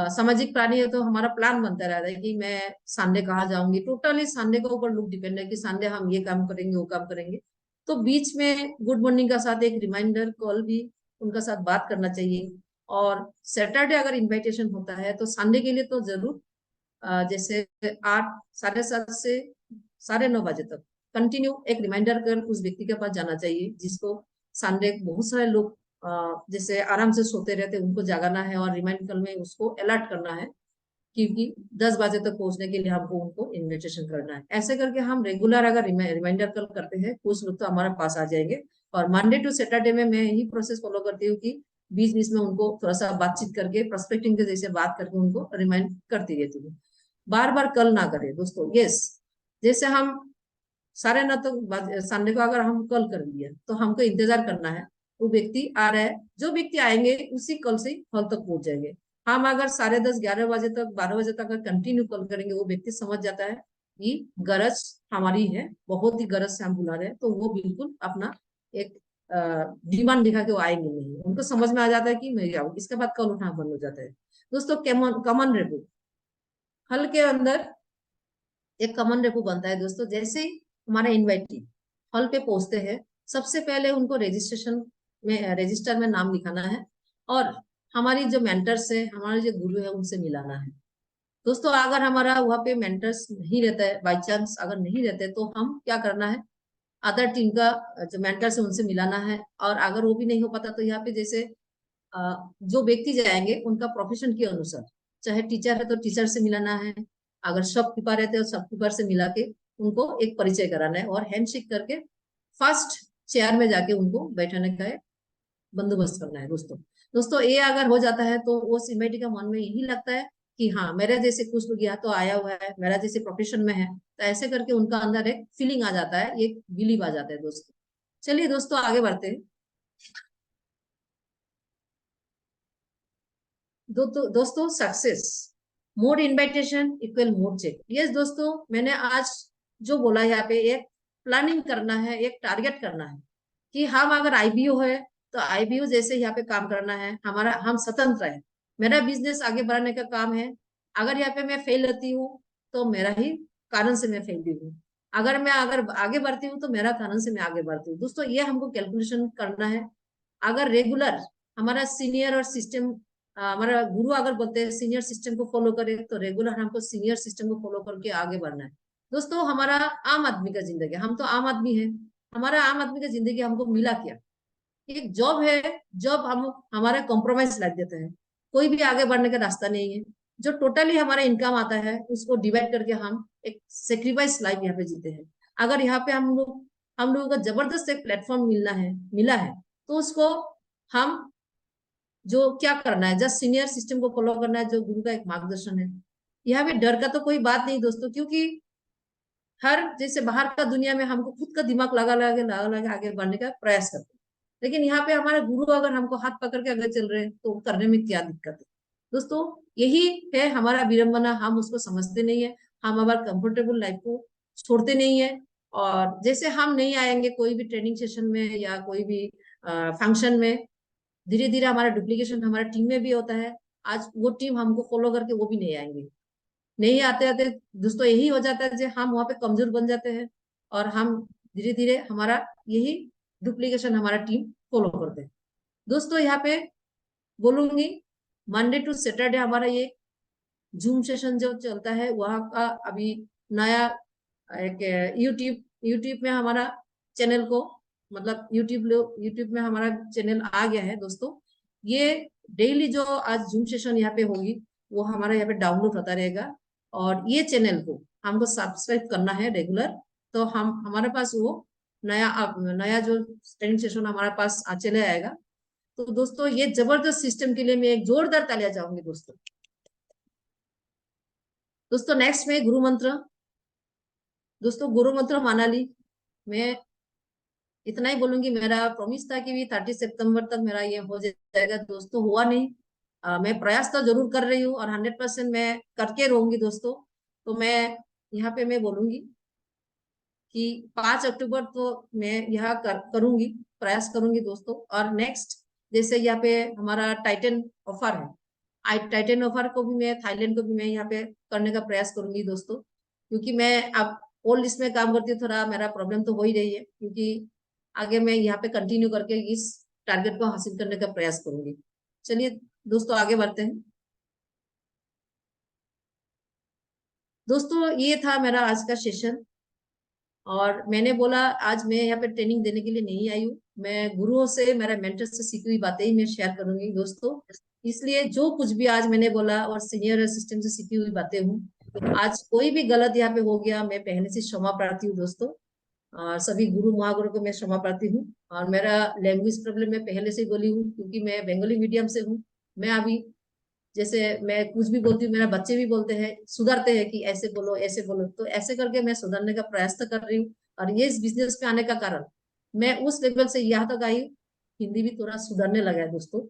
सामाजिक प्राणी है तो हमारा प्लान बनता रहता है कि मैं संडे कहाँ जाऊंगी, टोटली संडे के ऊपर लोग डिपेंड है कि संडे हम ये काम करेंगे वो काम करेंगे। तो बीच में गुड मॉर्निंग का साथ एक रिमाइंडर कॉल भी उनका साथ बात करना चाहिए। और सैटरडे अगर इन्विटेशन होता है तो संडे के लिए तो जरूर जैसे 8, 7:30 से 9:30 बजे तक कंटिन्यू एक रिमाइंडर कर उस व्यक्ति के पास जाना चाहिए, जिसको संडे बहुत सारे लोग जैसे आराम से सोते रहते उनको जगाना है और रिमाइंड कल में उसको अलर्ट करना है, क्योंकि 10 बजे तक पहुंचने के लिए हमको उनको इन्विटेशन करना है। ऐसे करके हम रेगुलर अगर रिमाइंडर कल करते हैं, कुछ लोग तो हमारे पास आ जाएंगे। और मंडे टू सैटरडे में मैं यही प्रोसेस फॉलो करती हूँ कि बीच बीच में उनको थोड़ा सा बातचीत करके, प्रोस्पेक्टिंग के जैसे बात करके उनको रिमाइंड करती रहती हूँ। बार बार कल ना करें दोस्तों। यस, जैसे हम 9:30 तक संडे को अगर हम कल कर लिया तो हमको इंतजार करना है, वो व्यक्ति आ रहा है, जो व्यक्ति आएंगे उसी कल से हॉल तक पहुंच जाएंगे। हम अगर 10:30, 11 बजे तक, 12 बजे तक कंटिन्यू कॉल करेंगे, वो व्यक्ति समझ जाता है कि गरज हमारी है, बहुत ही गरज से हम बुला रहे हैं, तो वो बिल्कुल अपना एक डिमांड दिखा के वो आएंगे नहीं, उनको समझ में आ जाता है कि मैं आऊँ, इसके बाद कॉल उठाना बंद हो जाता है। दोस्तों कॉमन रेपो, हल के अंदर एक कॉमन रेपो बनता है दोस्तों। जैसे ही हमारा इन्वाइटी हॉल पे पहुंचते हैं, सबसे पहले उनको रजिस्टर में नाम लिखाना है, और हमारी जो मेंटर्स है, हमारे जो गुरु है, उनसे मिलाना है। दोस्तों अगर हमारा वहाँ पे मेंटर्स नहीं रहता है, बाई चांस अगर नहीं रहते, तो हम क्या करना है, अदर टीम का जो मेंटर्स है उनसे मिलाना है। और अगर वो भी नहीं हो पाता तो यहाँ पे जैसे जो व्यक्ति जाएंगे उनका प्रोफेशन के अनुसार, चाहे टीचर है तो टीचर से मिलाना है, अगर शॉपकीपर रहते हैं तो शॉपकीपर से मिला के उनको एक परिचय कराना है, और हैंडशेक करके फर्स्ट चेयर में जाके उनको बैठाने का बंदोबस्त करना है। दोस्तों ये अगर हो जाता है तो वो सिम्बेटी का मन में यही लगता है कि हाँ, मेरे जैसे कुछ लोग यहाँ तो आया हुआ है, मेरा जैसे प्रोफेशन में है, तो ऐसे करके उनका अंदर एक फीलिंग आ जाता है, एक बिलीव आ जाता है दोस्तों। चलिए दोस्तों आगे बढ़ते हैं। दोस्तों सक्सेस, मोर इन्विटेशन इक्वल मोर चेक। यस दोस्तों, मैंने आज जो बोला यहाँ पे, एक प्लानिंग करना है, एक टारगेट करना है कि हम अगर आईबीओ है तो आईबीओ जैसे यहाँ पे काम करना है, हम स्वतंत्र है, मेरा बिजनेस आगे बढ़ाने का काम है। अगर यहाँ पे मैं फेल होती हूँ तो मेरा ही कारण से मैं फेल हुई हूँ, अगर आगे बढ़ती हूँ तो मेरा कारण से मैं आगे बढ़ती हूँ। दोस्तों ये हमको कैलकुलेशन करना है। अगर रेगुलर हमारा सीनियर और सिस्टम, हमारा गुरु अगर बोलते हैं सीनियर सिस्टम को फॉलो करें, तो रेगुलर हमको सीनियर सिस्टम को फॉलो करके आगे बढ़ना है। दोस्तों हमारा आम आदमी का जिंदगी, हम तो आम आदमी है, हमारा आम आदमी का जिंदगी हमको मिला क्या? एक जॉब है, जॉब हम हमारे कॉम्प्रोमाइज लाइफ देते हैं, कोई भी आगे बढ़ने का रास्ता नहीं है। जो टोटली हमारा इनकम आता है उसको डिवाइड करके हम एक सेक्रीफाइस लाइफ यहाँ पे जीते हैं। अगर यहाँ पे हम लोगों को जबरदस्त एक प्लेटफॉर्म मिला है, तो उसको हम जो क्या करना है, जस्ट सीनियर सिस्टम को फॉलो करना है, जो गुरु का एक मार्गदर्शन है। यहाँ पे डर का तो कोई बात नहीं दोस्तों, क्योंकि हर जैसे बाहर का दुनिया में हमको खुद का दिमाग लगा आगे बढ़ने का प्रयास करते हैं, लेकिन यहाँ पे हमारे गुरु अगर हमको हाथ पकड़ के आगे चल रहे हैं तो करने में क्या दिक्कत है? दोस्तों यही है हमारा विडंबना, हम उसको समझते नहीं है, हम हमारे कंफर्टेबल लाइफ को छोड़ते नहीं है। और जैसे हम नहीं आएंगे कोई भी ट्रेनिंग सेशन में या कोई भी फंक्शन में, धीरे धीरे हमारा डुप्लीकेशन हमारे टीम में भी होता है। आज वो टीम हमको फॉलो करके वो भी नहीं आएंगे, नहीं आते आते दोस्तों यही हो जाता है, हम वहां पे कमजोर बन जाते हैं और हम धीरे धीरे हमारा यही डुप्लीकेशन हमारा टीम फॉलो करते हैं। दोस्तों यहाँ पे बोलूंगी, मंडे टू सैटरडे हमारा ये जूम सेशन जो चलता है, वहाँ का अभी नया एक यूट्यूब में हमारा चैनल को, मतलब यूट्यूब में हमारा चैनल आ गया है दोस्तों। ये डेली जो आज जूम सेशन यहाँ पे होगी वो हमारा यहाँ पे डाउनलोड होता रहेगा, और ये चैनल को हमको सब्सक्राइब करना है रेगुलर, तो हम हमारे पास वो नया जो ट्रेनिंग सेशन हमारे पास चले आएगा। तो दोस्तों ये जबरदस्त सिस्टम के लिए मैं एक जोरदार तालियां चाहूंगी दोस्तों। दोस्तों नेक्स्ट में गुरु मंत्र। दोस्तों गुरु मंत्र मानाली, मैं इतना ही बोलूंगी, मेरा प्रॉमिस था कि भी 30 सितंबर तक मेरा ये हो जाएगा दोस्तों, हुआ नहीं। मैं प्रयास तो जरूर कर रही हूँ और 100% मैं करके रहूंगी दोस्तों। तो मैं यहाँ पे मैं बोलूंगी कि 5 अक्टूबर तो मैं यहाँ करूंगी, प्रयास करूंगी दोस्तों। और नेक्स्ट जैसे यहाँ पे हमारा टाइटन ऑफर है, टाइटन ऑफर को भी मैं, थाईलैंड को भी मैं यहाँ पे करने का प्रयास करूंगी दोस्तों, क्योंकि मैं अब ओल्ड लिस्ट में काम करती हूँ, थोड़ा मेरा प्रॉब्लम तो हो ही रही है, क्योंकि आगे मैं यहाँ पे कंटिन्यू करके इस टारगेट को हासिल करने का प्रयास करूंगी। चलिए दोस्तों आगे बढ़ते हैं। दोस्तों ये था मेरा आज का सेशन, और मैंने बोला आज मैं यहाँ पे ट्रेनिंग देने के लिए नहीं आई हूँ, मैं गुरुओं से, मेरा मेंटर से सीखी हुई बातें ही मैं शेयर करूंगी दोस्तों। इसलिए जो कुछ भी आज मैंने बोला और सीनियर असिस्टेंट से सीखी हुई बातें हूँ, आज कोई भी गलत यहाँ पे हो गया मैं पहले से क्षमा प्रार्थी हूँ दोस्तों। और सभी गुरु महागुरु को मैं क्षमा प्रार्थी हूँ। और मेरा लैंग्वेज प्रॉब्लम मैं पहले से बोली हूँ, क्योंकि मैं बंगाली मीडियम से हूँ। मैं अभी जैसे मैं कुछ भी बोलती हूँ, मेरा बच्चे भी बोलते हैं, सुधारते हैं कि ऐसे बोलो ऐसे बोलो, तो ऐसे करके मैं सुधारने का प्रयास तो कर रही हूँ। और ये इस बिजनेस पे आने का कारण, मैं उस लेवल से यहाँ तक आई, हिंदी भी थोड़ा सुधरने लगा है दोस्तों।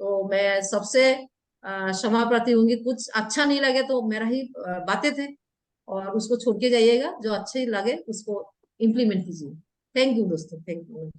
तो मैं सबसे क्षमा प्रार्थी होंगी, कुछ अच्छा नहीं लगे तो मेरा ही बातें थे, और उसको छोड़ के जाइएगा, जो अच्छे लगे उसको इम्प्लीमेंट कीजिए। थैंक यू दोस्तों, थैंक यू।